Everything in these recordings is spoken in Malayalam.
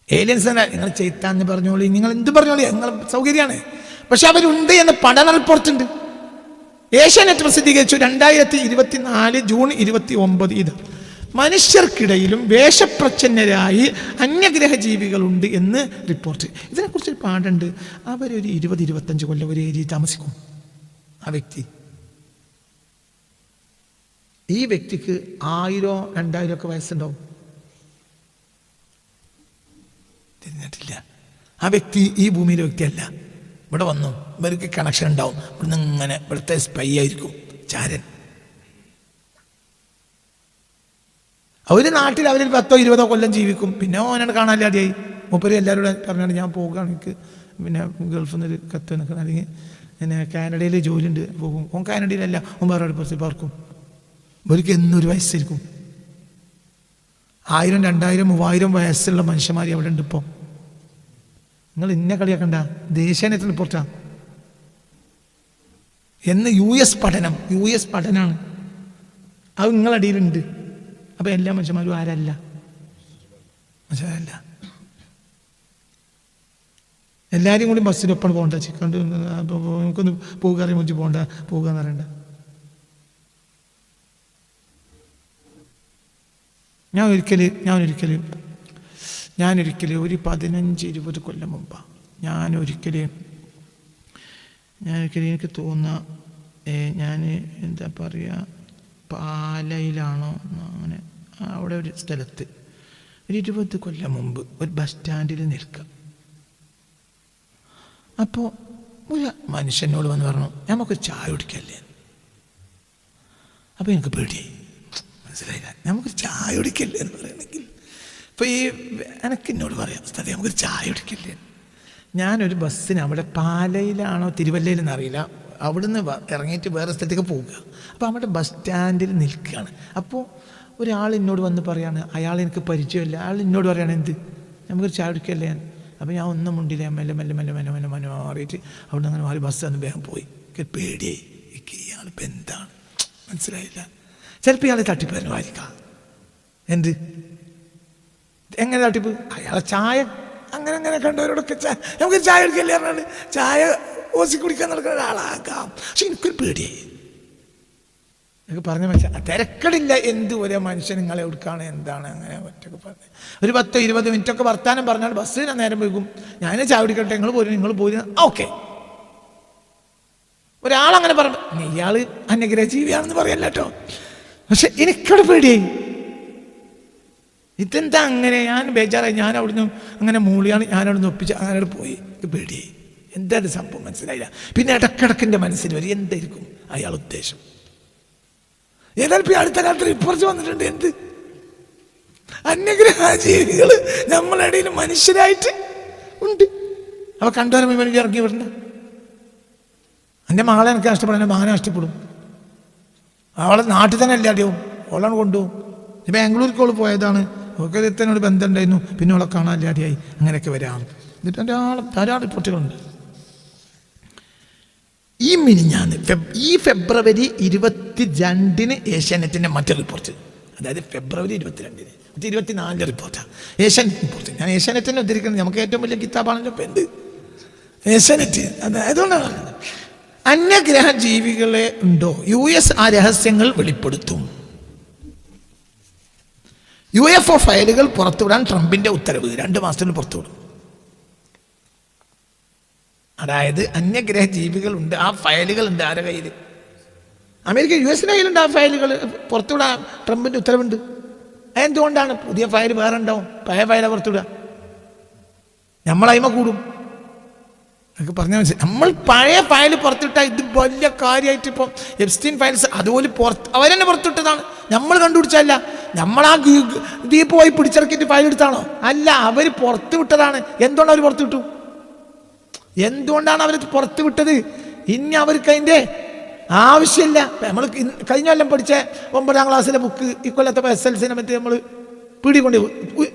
ഏലിയൻസ് നിങ്ങൾ ചെയ്ത്താന്ന് പറഞ്ഞോളി, നിങ്ങൾ എന്ത് പറഞ്ഞോളി, നിങ്ങൾ സൗകര്യമാണ്. പക്ഷെ അവരുണ്ട് എന്ന് പഠന റിപ്പോർട്ടുണ്ട്. ഏഷ്യാനെറ്റ് പ്രസിദ്ധീകരിച്ചു 2024 ജൂൺ 29. ഇത് മനുഷ്യർക്കിടയിലും വേഷപ്രച്ഛന്നരായി അന്യഗ്രഹ ജീവികളുണ്ട് എന്ന് റിപ്പോർട്ട്. ഇതിനെക്കുറിച്ചൊരു പാടുണ്ട്. അവരൊരു 20-25 കൊല്ലം ഒരു ഏരിയയിൽ താമസിക്കും. ആ വ്യക്തി, ഈ വ്യക്തിക്ക് 1000-2000 ഒക്കെ വയസ്സുണ്ടാവും. തിരിഞ്ഞിട്ടില്ല. ആ വ്യക്തി ഈ ഭൂമിയിലെ വ്യക്തിയല്ല. ഇവിടെ വന്നു, ഇവർക്ക് കണക്ഷൻ ഉണ്ടാവും. ഇവിടുന്ന് ഇങ്ങനെ ഇവിടുത്തെ സ്പൈ ആയിരിക്കും, ചാരൻ. അവർ നാട്ടിൽ അവരിൽ 10-20 കൊല്ലം ജീവിക്കും. പിന്നെ ഓനാണ് കാണാനില്ലാതെയായി. മൂപ്പര് എല്ലാവരോടും പറഞ്ഞാണ് ഞാൻ പോകുകയാണ്, എനിക്ക് പിന്നെ ഗൾഫിൽ നിന്ന് ഒരു കത്ത് നിൽക്കണം, അല്ലെങ്കിൽ പിന്നെ കാനഡയിൽ ജോലിയുണ്ട് പോകും. ഓൻ കാനഡയിലല്ല, ഓൻ വേറെ പുറത്ത് പാർക്കും. ഇവർക്ക് എന്നൊരു വയസ്സായിരിക്കും. 1000, 2000, 3000 വയസ്സുള്ള മനുഷ്യന്മാർ അവിടെ ഉണ്ട്. ഇപ്പോൾ നിങ്ങൾ ഇന്ന കളിയാക്കണ്ട, ദേശീയത്തിന് റിപ്പോർട്ടാ. എന്ന് US പഠനമാണ്. അത് നിങ്ങളടിയിലുണ്ട്. അപ്പം എല്ലാ മനുഷ്യന്മാരും ആരല്ല, മനുഷ്യരല്ല. എല്ലാവരും കൂടി ബസ്സിലൊപ്പം പോകണ്ട, ചിക്കണ്ട് നമുക്കൊന്ന് പോകുക അറിയാൻ മുഞ്ചി പോകണ്ട, പോകുക എന്ന് പറയണ്ട. ഞാനൊരിക്കൽ ഒരു 15-20 കൊല്ലം മുമ്പാണ് ഞാനൊരിക്കൽ എനിക്ക് തോന്നുക, ഞാൻ എന്താ പറയുക, പാലയിലാണോ അങ്ങനെ അവിടെ ഒരു സ്ഥലത്ത് ഒരു 20 കൊല്ലം മുമ്പ് ഒരു ബസ് സ്റ്റാൻഡിൽ നിൽക്കുക. അപ്പോൾ ഒരു മനുഷ്യനോട് വന്ന് പറഞ്ഞു നമുക്കൊരു ചായ കുടിക്കല്ലേ. അപ്പോൾ എനിക്ക് പേടിയായി, മനസ്സിലായില്ല. നമുക്കൊരു ചായ കുടിക്കല്ലേ എന്ന് പറയണമെങ്കിൽ ഇപ്പോൾ ഈ എനിക്ക് എന്നോട് പറയാം സ്ഥലം നമുക്കൊരു ചായ കുടിക്കല്ലേ. ഞാനൊരു ബസ്സിന് അവിടെ പാലയിലാണോ തിരുവല്ലയിലെന്ന് അറിയില്ല, അവിടുന്ന് ഇറങ്ങിയിട്ട് വേറെ സ്ഥലത്തേക്ക് പോവുക. അപ്പോൾ അവിടെ ബസ് സ്റ്റാൻഡിൽ നിൽക്കുകയാണ്. അപ്പോൾ ഒരാൾ എന്നോട് വന്ന് പറയാണ്, അയാൾ എനിക്ക് പരിചയമില്ല, അയാൾ എന്നോട് പറയാണ് എന്ത് നമുക്കൊരു ചായ കുടിക്കല്ലേ. അപ്പോൾ ഞാൻ ഒന്നും മുണ്ടില്ല, മെല്ലെ മാറിയിട്ട് അവിടെ അങ്ങനെ മാറി ബസ് വന്ന് വേഗം പോയി. എനിക്ക് പേടിയായി, ഇയാളിപ്പോൾ എന്താണ് മനസ്സിലായില്ല. ചിലപ്പോൾ ഇയാൾ തട്ടിപ്പരമായിരിക്കാം. എന്ത് എങ്ങനെ തട്ടിപ്പ്? അയാളെ ചായ അങ്ങനെ കണ്ടവരോടൊക്കെ നമുക്ക് ചായ കുടിക്കല്ലേ പറഞ്ഞാൽ ചായ ഓസി കുടിക്കാൻ നടക്കുന്ന ഒരാളാകാം. പക്ഷെ എനിക്കൊരു പേടിയായി. എനിക്ക് പറഞ്ഞ മനസ്സിലാ തിരക്കടില്ല. എന്ത് ഒരേ മനുഷ്യൻ നിങ്ങളെ എടുക്കുകയാണ് എന്താണ് അങ്ങനെ ഒറ്റക്ക് പറഞ്ഞ് ഒരു 10-20 മിനിറ്റൊക്കെ വർത്താനം പറഞ്ഞാൽ ബസ്സിന് നേരം വൈകും. ഞാൻ ചായ കുടിക്കട്ടെ, നിങ്ങൾ പോയി ഓക്കെ. ഒരാളങ്ങനെ പറഞ്ഞു, ഇയാൾ അന്യഗ്രഹ ജീവിയാണെന്ന് പറയല്ല കേട്ടോ, പക്ഷെ എനിക്കവിടെ പേടിയായി. ഇതെന്താ അങ്ങനെ? ഞാൻ ബേജാറായി. ഞാൻ അവിടുന്ന് അങ്ങനെ മൂളിയാണ്, ഞാനവിടുന്ന് ഒപ്പിച്ച് അങ്ങനെ പോയി. പേടിയായി. എന്താണ് സംഭവം മനസ്സിലായില്ല. പിന്നെ ഇടക്കിടക്കിൻ്റെ മനസ്സിൽ വരും എന്തായിരിക്കും അയാൾ ഉദ്ദേശം. ഏതായാലും അടുത്ത കാലത്ത് റിപ്പോർട്ട് വന്നിട്ടുണ്ട്, എന്ത് അന്യഗ്രഹ ജീവികൾ നമ്മളുടെ ഇടയിൽ മനുഷ്യരായിട്ട് ഉണ്ട്. അവ കണ്ടുവരാൻ വേണ്ടി ഇറങ്ങി വിടണ്ട. എൻ്റെ മകളെ എനിക്ക് നഷ്ടപ്പെടും, എൻ്റെ മകനെ നഷ്ടപ്പെടും. അവളെ നാട്ടിൽ തന്നെ അല്ലാതെയാവും, അവളാണ് കൊണ്ടുപോകും. ബാംഗ്ലൂർക്ക് അവൾ പോയതാണ്, അവൾക്ക് എത്തനോട് ബന്ധം ഉണ്ടായിരുന്നു, പിന്നെ അവളെ കാണാനില്ലാതെയായി. അങ്ങനെയൊക്കെ വരാം. എന്നിട്ട് ധാരാളം റിപ്പോർട്ടുകളുണ്ട്. ഈ ഫെബ്രുവരി 22 ഏഷ്യാനെറ്റിൻ്റെ മറ്റൊരു റിപ്പോർട്ട്, അതായത് ഫെബ്രുവരി 22, 24 റിപ്പോർട്ടാണ് ഏഷ്യാനെറ്റ് റിപ്പോർട്ട്. ഞാൻ ഏഷ്യാനെറ്റിനെ ഉദ്ധരിക്കുന്നത്, നമുക്ക് ഏറ്റവും വലിയ കിതാബാണല്ലോ ഇപ്പം എന്ത് ഏഷ്യാനെറ്റ്. അതുകൊണ്ടാണ് അന്യഗ്രഹ ജീവികളെ ഉണ്ടോ, US ആ രഹസ്യങ്ങൾ വെളിപ്പെടുത്തും. UFO ഫയലുകൾ പുറത്തുവിടാൻ ട്രംപിന്റെ ഉത്തരവ് 2 മാസത്തിൽ പുറത്തുവിടും. അതായത് അന്യഗ്രഹ ജീവികളുണ്ട്, ആ ഫയലുകളുണ്ട് ആരുടെ കയ്യിൽ? അമേരിക്ക US-ന്റെ കയ്യിലുണ്ട്. ആ ഫയലുകൾ പുറത്തുവിടാൻ ട്രംപിന്റെ ഉത്തരവുണ്ട്. എന്തുകൊണ്ടാണ്? പുതിയ ഫയൽ വേറെ ഉണ്ടാവും, പഴയ ഫയലാണ് പുറത്തുവിടുക. നമ്മളതിമ കൂടും. എനിക്ക് പറഞ്ഞാൽ മനസ്സിലായി. നമ്മൾ പഴയ ഫയൽ പുറത്തുവിട്ടാൽ ഇത് വലിയ കാര്യമായിട്ട് ഇപ്പം എപ്സ്റ്റീൻ ഫയൽസ് അതുപോലെ അവരെന്നെ പുറത്തുവിട്ടതാണ്, നമ്മൾ കണ്ടുപിടിച്ചല്ല. നമ്മൾ ആ ദ്വീപ് പോയി പിടിച്ചിറക്കിയിട്ട് ഫയൽ എടുത്താണോ? അല്ല, അവർ പുറത്തു വിട്ടതാണ്. എന്തുകൊണ്ടാണ് അവർ പുറത്തു വിട്ടു? എന്തുകൊണ്ടാണ് അവർ പുറത്തു വിട്ടത്? ഇനി അവർക്ക് അതിൻ്റെ ആവശ്യമില്ല. നമ്മൾ കഴിഞ്ഞ കൊല്ലം പഠിച്ച 9ാം ക്ലാസ്സിലെ ബുക്ക് ഇക്കൊല്ലത്തെ SLC മറ്റേ നമ്മൾ പിടികൊണ്ട്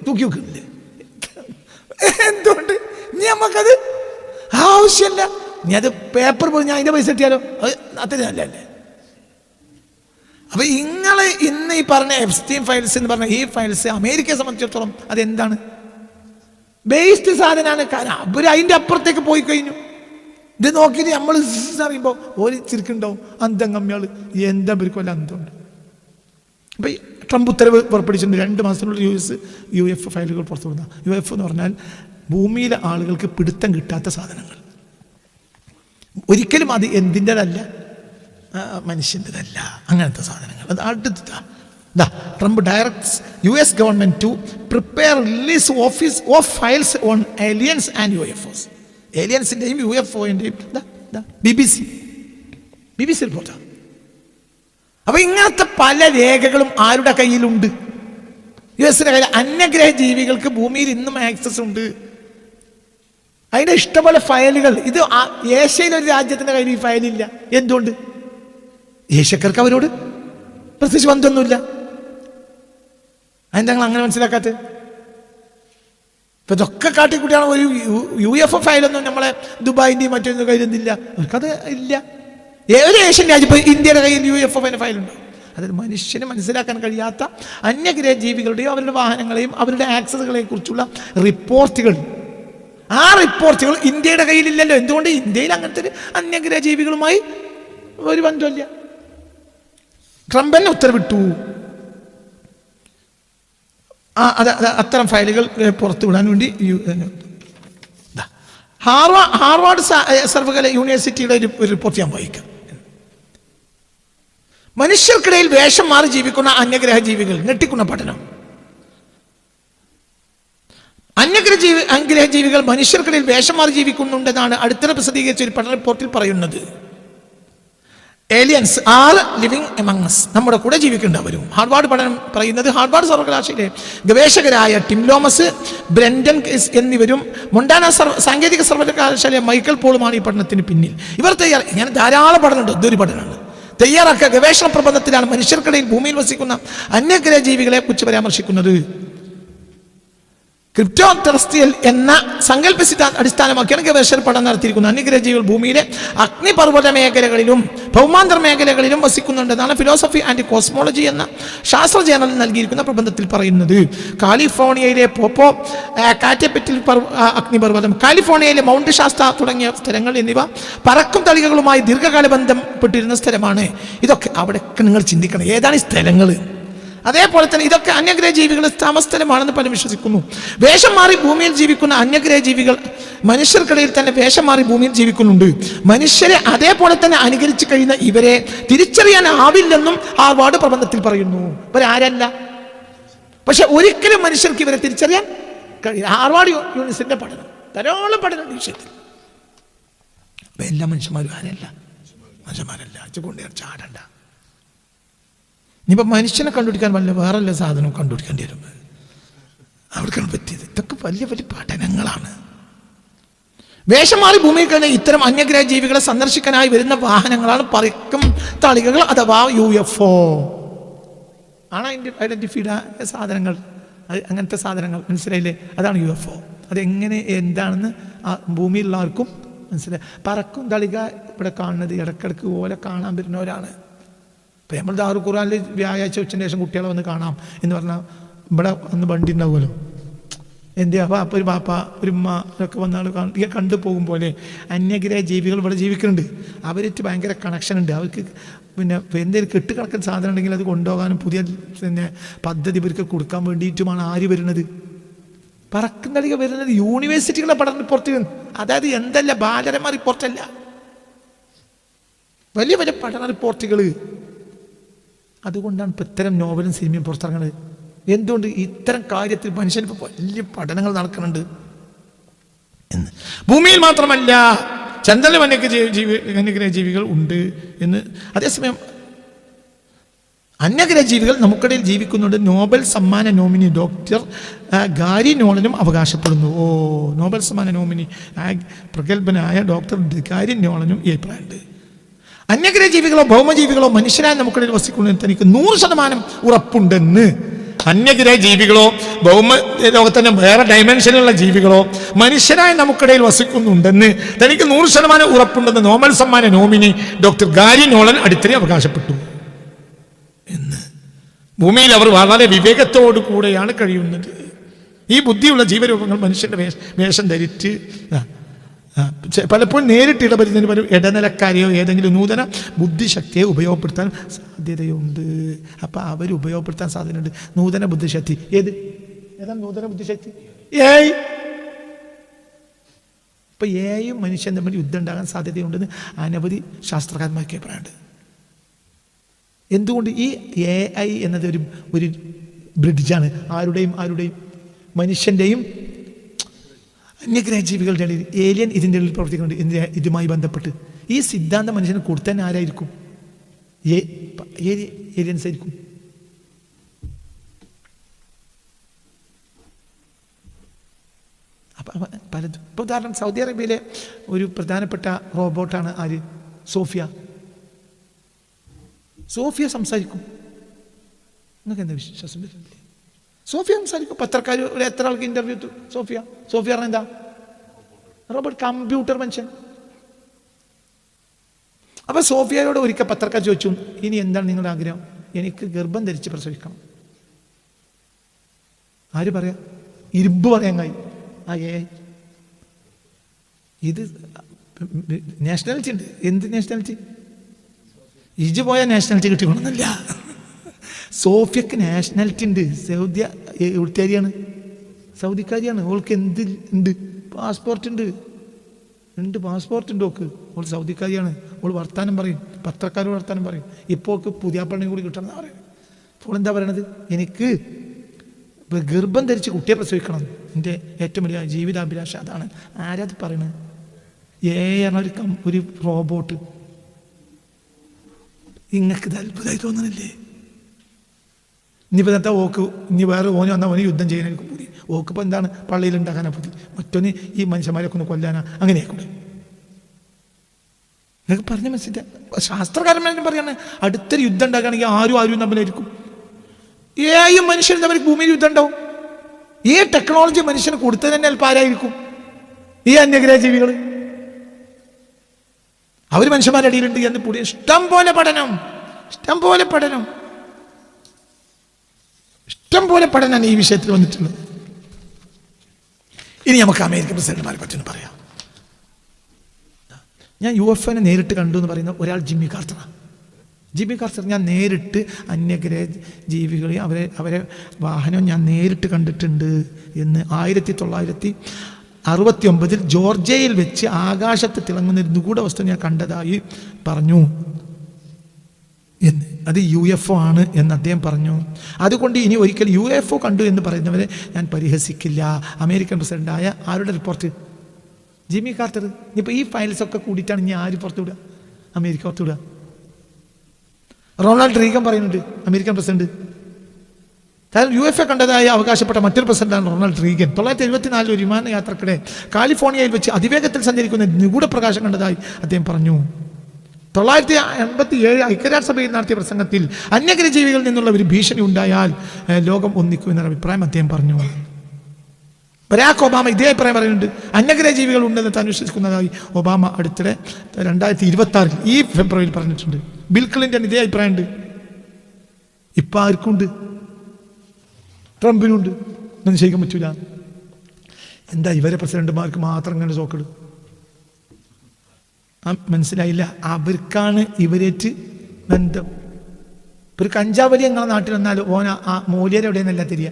തൂക്കി വെക്കുന്നില്ലേ? എന്തുകൊണ്ട്? ഇനി നമുക്കത് ആവശ്യമില്ല. ഇനി അത് പേപ്പർ പോയി ഞാൻ അതിൻ്റെ പൈസ കിട്ടിയാലോ, അത് അത്ര നല്ലല്ലേ. അപ്പൊ ഇങ്ങള് ഇന്ന് ഈ പറഞ്ഞ എപ്സ്റ്റീൻ ഫയൽസ് എന്ന് പറഞ്ഞ ഈ ഫയൽസ് അമേരിക്കയെ സംബന്ധിച്ചിടത്തോളം അതെന്താണ്? ബേസ്റ്റ് സാധനമാണ്. കാരണം അവർ അതിൻ്റെ അപ്പുറത്തേക്ക് പോയി കഴിഞ്ഞു. ഇത് നോക്കിയിട്ട് നമ്മൾ അറിയുമ്പോൾ ഒരു ചിരിക്കുണ്ടാവും, അന്തം കമ്മിയാൾ എന്താ പേർക്കും വല്ല അന്തമുണ്ട്. അപ്പം ഈ ട്രംപ് ഉത്തരവ് പുറപ്പെടുവിച്ചിട്ടുണ്ട് 2 മാസത്തിനുള്ളിൽ UFO ഫയലുകൾ പുറത്തു വിടുന്ന. UFO എന്ന് പറഞ്ഞാൽ ഭൂമിയിലെ ആളുകൾക്ക് പിടുത്തം കിട്ടാത്ത സാധനങ്ങൾ. ഒരിക്കലും അത് എന്തിൻ്റെതല്ല, മനുഷ്യൻ്റെതല്ല, അങ്ങനത്തെ സാധനങ്ങൾ. അത് അടുത്ത Trump directs US government to prepare release of files on aliens and UFOs. ഏലിയൻസിൻ്റെയും UFOൻ്റെയും BBC റിപ്പോർട്ടാണ്. അപ്പൊ ഇങ്ങനത്തെ പല രേഖകളും ആരുടെ കയ്യിലുണ്ട്? US-ന്റെ കയ്യിൽ. അന്യഗ്രഹ ജീവികൾക്ക് ഭൂമിയിൽ ഇന്നും ആക്സസ് ഉണ്ട്. അതിന്റെ ഇഷ്ടംപോലെ ഫയലുകൾ. ഇത് ഏഷ്യയിലൊരു രാജ്യത്തിന്റെ കയ്യിൽ ഈ ഫയലില്ല. എന്തുകൊണ്ട്? ഏഷ്യക്കാർക്ക് അവരോട് പ്രത്യേകിച്ച് ബന്ധമൊന്നുമില്ല. അതിന് ഞങ്ങൾ അങ്ങനെ മനസ്സിലാക്കാത്തത്. ഇപ്പൊ ഇതൊക്കെ കാട്ടിക്കൂട്ടിയാണ്. ഒരു UFO ഫയലൊന്നും നമ്മളെ ദുബായിൻ്റെയും മറ്റൊന്നും കയ്യിലൊന്നുമില്ല. അവർക്കത് ഇല്ല. ഏതൊരു ഏഷ്യൻ രാജ്യം, ഇപ്പോൾ ഇന്ത്യയുടെ കയ്യിൽ UFO ഫയലുണ്ടോ? അതായത് മനുഷ്യന് മനസ്സിലാക്കാൻ കഴിയാത്ത അന്യഗ്രഹ ജീവികളുടെയും അവരുടെ വാഹനങ്ങളെയും അവരുടെ ആക്സസുകളെ കുറിച്ചുള്ള റിപ്പോർട്ടുകൾ. ആ റിപ്പോർട്ടുകൾ ഇന്ത്യയുടെ കയ്യിലില്ലല്ലോ. എന്തുകൊണ്ട്? ഇന്ത്യയിൽ അങ്ങനത്തെ ഒരു അന്യഗ്രഹ ജീവികളുമായി ഒരു ബന്ധമില്ല. ട്രംപ് തന്നെ ഉത്തരവിട്ടു അത്തരം ഫയലുകൾ പുറത്തു വിടാൻ വേണ്ടി. ഹാർവാർഡ് സർവകലാശാല യൂണിവേഴ്സിറ്റിയുടെ ഒരു റിപ്പോർട്ട് ഞാൻ വായിക്കാം. മനുഷ്യർക്കിടയിൽ വേഷം മാറി ജീവിക്കുന്ന അന്യഗ്രഹ ജീവികൾ, ഞെട്ടിക്കുന്ന പഠനം. അന്യഗ്രഹ ജീവികൾ മനുഷ്യർക്കിടയിൽ വേഷം മാറി ജീവിക്കുന്നുണ്ടെന്നാണ് അടുത്തിടെ പ്രസിദ്ധീകരിച്ച ഒരു പഠന റിപ്പോർട്ടിൽ പറയുന്നത്. Aliens are living among us, നമ്മുടെ കൂടെ ജീവിക്കേണ്ടവരും. ഹാർവാർഡ് പഠനം പറയുന്നത് ഹാർവാർഡ് സർവകലാശാലയിലെ ഗവേഷകരായ ടിം ലോമസ്, ബ്രെൻഡൻ കേസ് എന്നിവരും മൊണ്ടാന സാങ്കേതിക സർവകലാശാലയിലെ മൈക്കൽ പോളുമാണ് ഈ പഠനത്തിന് പിന്നിൽ. ഇവർ ഇങ്ങനെ ധാരാളം പഠനമുണ്ട്. ഇതൊരു പഠനമാണ്. തയ്യാറാക്കിയ ഗവേഷണ പ്രബന്ധത്തിലാണ് മനുഷ്യർക്കിടയിൽ ഭൂമിയിൽ വസിക്കുന്ന അന്യഗ്രഹ ജീവികളെ കുറിച്ച് പരാമർശിക്കുന്നത്. ക്രിപ്റ്റോ ടെറസ്ട്രിയൽ എന്ന സങ്കല്പ സിദ്ധാന്തം അടിസ്ഥാനമാക്കിയാണ് ഗവേഷകർ പഠനം നടത്തിയിരിക്കുന്നത്. അന്യഗ്രഹ ജീവികൾ ഭൂമിയിലെ അഗ്നിപർവ്വത മേഖലകളിലും ഭൗമാന്തര മേഖലകളിലും വസിക്കുന്നുണ്ടെന്നാണ് ഫിലോസഫി ആൻഡ് കോസ്മോളജി എന്ന ശാസ്ത്ര ജേണലിൽ നൽകിയിരിക്കുന്ന പ്രബന്ധത്തിൽ പറയുന്നത്. കാലിഫോർണിയയിലെ പോപ്പോ കാറ്റപ്പെറ്റിൽ അഗ്നിപർവ്വതം, കാലിഫോർണിയയിലെ മൗണ്ട് ശാസ്ത തുടങ്ങിയ സ്ഥലങ്ങൾ എന്നിവ പറക്കും തളികകളുമായി ദീർഘകാല ബന്ധപ്പെട്ടിരുന്ന സ്ഥലമാണ്. ഇതൊക്കെ അവിടെ നിങ്ങൾ ചിന്തിക്കണം, ഏതാണ് ഈ സ്ഥലങ്ങൾ? അതേപോലെ തന്നെ ഇതൊക്കെ അന്യഗ്രഹ ജീവികൾ താമസസ്ഥലമാണെന്ന് പലരും വിശ്വസിക്കുന്നു. വേഷം മാറി ഭൂമിയിൽ ജീവിക്കുന്ന അന്യഗ്രഹ ജീവികൾ മനുഷ്യർക്കിടയിൽ തന്നെ വേഷം മാറി ഭൂമിയിൽ ജീവിക്കുന്നുണ്ട്. മനുഷ്യരെ അതേപോലെ തന്നെ അനുകരിച്ച് കഴിയുന്ന ഇവരെ തിരിച്ചറിയാനാവില്ലെന്നും ഹാർവാർഡ് പ്രബന്ധത്തിൽ പറയുന്നു. ഇവരാരല്ല, പക്ഷെ ഒരിക്കലും മനുഷ്യർക്ക് ഇവരെ തിരിച്ചറിയാൻ കഴിയില്ല. ഹാർവാർഡ് യൂണിവേഴ്സിറ്റിയുടെ പഠനം, ധാരാളം പഠനം വിഷയത്തിൽ. അപ്പൊ എല്ലാ മനുഷ്യന്മാരും ആരല്ല, മനുഷ്യന്മാരല്ല. കൊണ്ടേ ചാടണ്ട. ഇനിയിപ്പോൾ മനുഷ്യനെ കണ്ടുപിടിക്കാൻ വേറെല്ല സാധനവും കണ്ടുപിടിക്കേണ്ടി വരും. അവർക്കാണ് പറ്റിയത്. ഇതൊക്കെ വലിയ വലിയ പഠനങ്ങളാണ്. വേഷം മാറി ഭൂമിയിൽ കഴിഞ്ഞ ഇത്തരം അന്യഗ്രഹ ജീവികളെ സന്ദർശിക്കാനായി വരുന്ന വാഹനങ്ങളാണ് പറക്കും തളികകൾ അഥവാ UFO ആണ്. ഐഡന്റിഫൈഡ് സാധനങ്ങൾ, അങ്ങനത്തെ സാധനങ്ങൾ, മനസ്സിലായില്ലേ? അതാണ് UFO. അതെങ്ങനെ എന്താണെന്ന് ഭൂമിയിലുള്ളവർക്കും മനസ്സിലായി. പറക്കും തളിക ഇവിടെ കാണുന്നത് ഇടക്കിടക്ക് പോലെ കാണാൻ വരുന്നവരാണ്. ഇപ്പം നമ്മൾ ദാറു ഖുർആനിൽ വ്യാഴാഴ്ച ഉച്ചയ്ക്ക് ശേഷം കുട്ടികളെ വന്ന് കാണാം എന്ന് പറഞ്ഞാൽ ഇവിടെ വന്ന് വണ്ടി ഉണ്ടാവുമല്ലോ. എന്തിനാ അപ്പോൾ ഒരു ബാപ്പ ഒരു ഉമ്മ ഒക്കെ വന്നാൾ കണ്ടു പോകും പോലെ അന്യഗ്രഹ ജീവികൾ ഇവിടെ ജീവിക്കുന്നുണ്ട്. അവർക്ക് ഭയങ്കര കണക്ഷൻ ഉണ്ട്. അവർക്ക് പിന്നെ എന്തെങ്കിലും കെട്ടുകിടക്കുന്ന സാധനം ഉണ്ടെങ്കിൽ അത് കൊണ്ടുപോകാനും പുതിയ പിന്നെ പദ്ധതി ഇവർക്ക് കൊടുക്കാൻ വേണ്ടിയിട്ടുമാണ് ആര് വരുന്നത്? പറക്കുന്നധികം വരുന്നത് യൂണിവേഴ്സിറ്റികളെ പഠന റിപ്പോർട്ട്. അതായത് എന്തല്ല ബാലരമ റിപ്പോർട്ടല്ല, വലിയ വലിയ പഠന റിപ്പോർട്ടുകൾ. അതുകൊണ്ടാണ് ഇപ്പം ഇത്തരം നോവലും സിനിമയും പുറത്തിറങ്ങുന്നത്. എന്തുകൊണ്ട്? ഇത്തരം കാര്യത്തിൽ മനുഷ്യൻ ഇപ്പോൾ വലിയ പഠനങ്ങൾ നടക്കുന്നുണ്ട് എന്ന്. ഭൂമിയിൽ മാത്രമല്ല ചന്ദ്രനിലും അന്യഗ്രഹ ജീവികൾ ഉണ്ട് എന്ന്. അതേസമയം അന്യഗ്രഹ ജീവികൾ നമുക്കിടയിൽ ജീവിക്കുന്നുണ്ട് നോബൽ സമ്മാന നോമിനി ഡോക്ടർ ഗാരി നോളനും അവകാശപ്പെടുന്നു. നോബൽ സമ്മാന നോമിനി പ്രഗത്ഭനായ ഡോക്ടർ ഗാരി നോളനും ഈ അഭിപ്രായമുണ്ട്. അന്യഗ്രഹ ജീവികളോ ഭൗമജീവികളോ മനുഷ്യരായി നമുക്കിടയിൽ വസിക്കുന്നതിന് തനിക്ക് 100% ഉറപ്പുണ്ടെന്ന്. അന്യഗ്രഹ ജീവികളോ ഭൗമ ലോകത്തിന്റെ വേറെ ഡയമെൻഷനിലുള്ള ജീവികളോ മനുഷ്യരായി നമുക്കിടയിൽ വസിക്കുന്നുണ്ടെന്ന് തനിക്ക് 100% ഉറപ്പുണ്ടെന്ന് നോബൽ സമ്മാന നോമിനി ഡോക്ടർ ഗാരി നോളൻ അടുത്തിടെ അവകാശപ്പെട്ടു എന്ന്. ഭൂമിയിൽ അവർ വളരെ വിവേകത്തോടു കൂടെയാണ് കഴിയുന്നത് ഈ ബുദ്ധിയുള്ള ജീവരൂപങ്ങൾ മനുഷ്യൻ്റെ വേഷം ധരിച്ച് പലപ്പോഴും നേരിട്ട് ഇടപെടുന്നതിന് പകരം ഇടനിലക്കാരെയോ ഏതെങ്കിലും നൂതന ബുദ്ധിശക്തിയെ ഉപയോഗപ്പെടുത്താൻ സാധ്യതയുണ്ട്. അപ്പം അവർ ഉപയോഗപ്പെടുത്താൻ സാധ്യതയുണ്ട്. നൂതന ബുദ്ധിശക്തി ഏതാണ് നൂതന ബുദ്ധിശക്തി? ഇപ്പം എയും മനുഷ്യൻ തമ്മിൽ യുദ്ധം ഉണ്ടാകാൻ സാധ്യതയുണ്ടെന്ന് അനവധി ശാസ്ത്രകാരന്മാർക്ക് പറയുന്നുണ്ട്. എന്തുകൊണ്ട്? ഈ AI എന്നത് ഒരു ബ്രിഡ്ജാണ്. ആരുടെയും മനുഷ്യൻ്റെയും അന്യഗ്രഹ ജീവികളുടെ ഇടയിൽ ഏലിയൻ ഇതിൻ്റെ ഉള്ളിൽ പ്രവർത്തിക്കുന്നുണ്ട്. ഇതുമായി ബന്ധപ്പെട്ട് ഈ സിദ്ധാന്തം മനുഷ്യന് കൊടുത്താൻ ആരായിരിക്കും? ഏലിയൻസ് ആയിരിക്കും. അപ്പം പലതും ഇപ്പോൾ ഉദാഹരണം സൗദി അറേബ്യയിലെ ഒരു പ്രധാനപ്പെട്ട റോബോട്ടാണ് ആര്? സോഫിയ സംസാരിക്കും. നിങ്ങൾക്ക് എന്താ വിശ്വാസം വരുന്നില്ലേ? സോഫിയ സംസാരിക്കും. പത്രക്കാർ എത്ര ആൾക്ക് ഇന്റർവ്യൂ സോഫിയ പറഞ്ഞ എന്താ? റോബോട്ട്, കമ്പ്യൂട്ടർ മനുഷ്യൻ. അപ്പൊ സോഫിയയോട് ഒരിക്കൽ പത്രക്കാർ ചോദിച്ചു, ഇനി എന്താണ് നിങ്ങളുടെ ആഗ്രഹം? എനിക്ക് ഗർഭം ധരിച്ച് പ്രസവിക്കണം. ആര് പറയാ? ഇരുമ്പ് പറയാൻ കഴിയും. ഇത് നാഷണാലിറ്റി ഉണ്ട്. എന്ത് നാഷണാലിറ്റി? ഇജ് പോയ നാഷണാലിറ്റി കിട്ടിക്കൊള്ളുന്നില്ല. സോഫിയക്ക് നാഷണാലിറ്റി ഉണ്ട്. എവിടുത്തേരിയാണ്? സൗദിക്കാരിയാണ്. ഓൾക്ക് എന്ത് ഉണ്ട്? പാസ്പോർട്ട് ഉണ്ട്. പാസ്പോർട്ട് ഉണ്ട് ഓക്ക്. ഓൾ സൗദിക്കാരിയാണ്. ഓൾ വർത്താനം പറയും, പത്രക്കാരോട് വർത്താനം പറയും. ഇപ്പോൾ ഓൾക്ക് പുതിയ പെണ്ണിനും കൂടി കിട്ടണം എന്നാ പറയുന്നത്. അപ്പോൾ എന്താ പറയണത്? എനിക്ക് ഗർഭം ധരിച്ച് കുട്ടിയെ പ്രസവിക്കണം, എൻ്റെ ഏറ്റവും വലിയ ജീവിതാഭിലാഷ അതാണ്. ആരാത് പറയണത്? ഒരു റോബോട്ട്. ഇങ്ങക്ക് ഇത് അത്ഭുതമായി തോന്നണില്ലേ? ഇനിയിപ്പോൾ എന്താ ഓക്ക് ഇനി വേറെ ഓന് വന്നാൽ ഓന് യുദ്ധം ചെയ്യാനായിരിക്കും പൂതി. ഓക്കിപ്പോൾ എന്താണ്? പള്ളിയിൽ ഉണ്ടാക്കാനാ പൂതി. മറ്റൊന്ന് ഈ മനുഷ്യന്മാരൊക്കെ ഒന്ന് കൊല്ലാനാ. അങ്ങനെയാക്കൂടെ? നിങ്ങൾക്ക് പറഞ്ഞ മനസ്സില്ല. ശാസ്ത്രകാരന്മാരും പറയാണ് അടുത്തൊരു യുദ്ധം ഉണ്ടാക്കുകയാണെങ്കിൽ ആരും തമ്മിലായിരിക്കും. ഏയും മനുഷ്യനും തമ്മിൽ ഭൂമിയിൽ യുദ്ധം ഉണ്ടാവും. ഈ ടെക്നോളജി മനുഷ്യന് കൊടുത്തത് തന്നെ അല്പം ആരായിരിക്കും? ഈ അന്യഗ്രഹ ജീവികൾ. അവർ മനുഷ്യന്മാരുടെ അടിയിലുണ്ട് എന്ന് കൂടി ഇഷ്ടം പോലെ പഠനം ഈ വിഷയത്തിൽ വന്നിട്ടുള്ളത്. ഇനി നമുക്ക് അമേരിക്കൻ പ്രസിഡന്റുമാരെ പറ്റി പറയാം. ഞാൻ UFOനെ നേരിട്ട് കണ്ടു എന്ന് പറയുന്ന ഒരാൾ ജിമ്മി കാർട്ടർ. ഞാൻ നേരിട്ട് അന്യഗ്രഹ ജീവികളെ അവരെ വാഹനം ഞാൻ നേരിട്ട് കണ്ടിട്ടുണ്ട് എന്ന് 1969 ജോർജിയയിൽ വെച്ച് ആകാശത്ത് തിളങ്ങുന്ന ഒരു നിഗൂഢ വസ്തു ഞാൻ കണ്ടതായി പറഞ്ഞു എന്ന്. അത് UFO ആണ് എന്ന് അദ്ദേഹം പറഞ്ഞു. അതുകൊണ്ട് ഇനി ഒരിക്കൽ UFO കണ്ടു എന്ന് പറയുന്നവരെ ഞാൻ പരിഹസിക്കില്ല. അമേരിക്കൻ പ്രസിഡന്റായ ആരുടെ റിപ്പോർട്ട്? Jimmy quarter. ഇനിയിപ്പോൾ ഈ ഫയൽസൊക്കെ കൂടിയിട്ടാണ് ഇനി ആര് പുറത്തുവിടുക? അമേരിക്ക പുറത്തുവിടുക. റൊണാൾഡ് റീഗൻ പറയുന്നുണ്ട്, അമേരിക്കൻ പ്രസിഡന്റ്. കാരണം UFO കണ്ടതായി അവകാശപ്പെട്ട മറ്റൊരു പ്രസിഡന്റാണ് റൊണാൾഡ് റീഗൻ. 1974 ഒരു വിമാനയാത്രക്കിടെ കാലിഫോർണിയയിൽ വെച്ച് അതിവേഗത്തിൽ സഞ്ചരിക്കുന്ന നിഗൂഢ പ്രകാശം കണ്ടതായി അദ്ദേഹം പറഞ്ഞു. 1987 ഐക്യരാഷ്ട്രസഭയിൽ നടത്തിയ പ്രസംഗത്തിൽ അന്യഗ്രഹ ജീവികളിൽ നിന്നുള്ള ഒരു ഭീഷണി ഉണ്ടായാൽ ലോകം ഒന്നിക്കും എന്നൊരു അഭിപ്രായം അദ്ദേഹം പറഞ്ഞു. ബരാക് ഒബാമ ഇതേ അഭിപ്രായം പറയുന്നുണ്ട്. അന്യഗ്രഹ ജീവികൾ ഉണ്ടെന്ന് താൻ വിശ്വസിക്കുന്നതായി ഒബാമ അടുത്തിടെ 2026 ഈ ഫെബ്രുവരിയിൽ പറഞ്ഞിട്ടുണ്ട്. ബിൽ ക്ലിന്റൺ ഇതേ അഭിപ്രായമുണ്ട്. ഇപ്പം ആർക്കുണ്ട്? ട്രംപിനുണ്ട്. ഒന്നും ചെയ്യാൻ പറ്റൂല. എന്താ ഇവരെ പ്രസിഡന്റുമാർക്ക് മാത്രം ഇങ്ങനെ സോക്കട്? മനസ്സിലായില്ല. അവർക്കാണ് ഇവരേറ്റ് ബന്ധം. ഒരു കഞ്ചാവലി ഞങ്ങളെ നാട്ടിൽ വന്നാലും ഓന ആ മൂല്യരെ എവിടെയെന്നല്ല തിരിയ.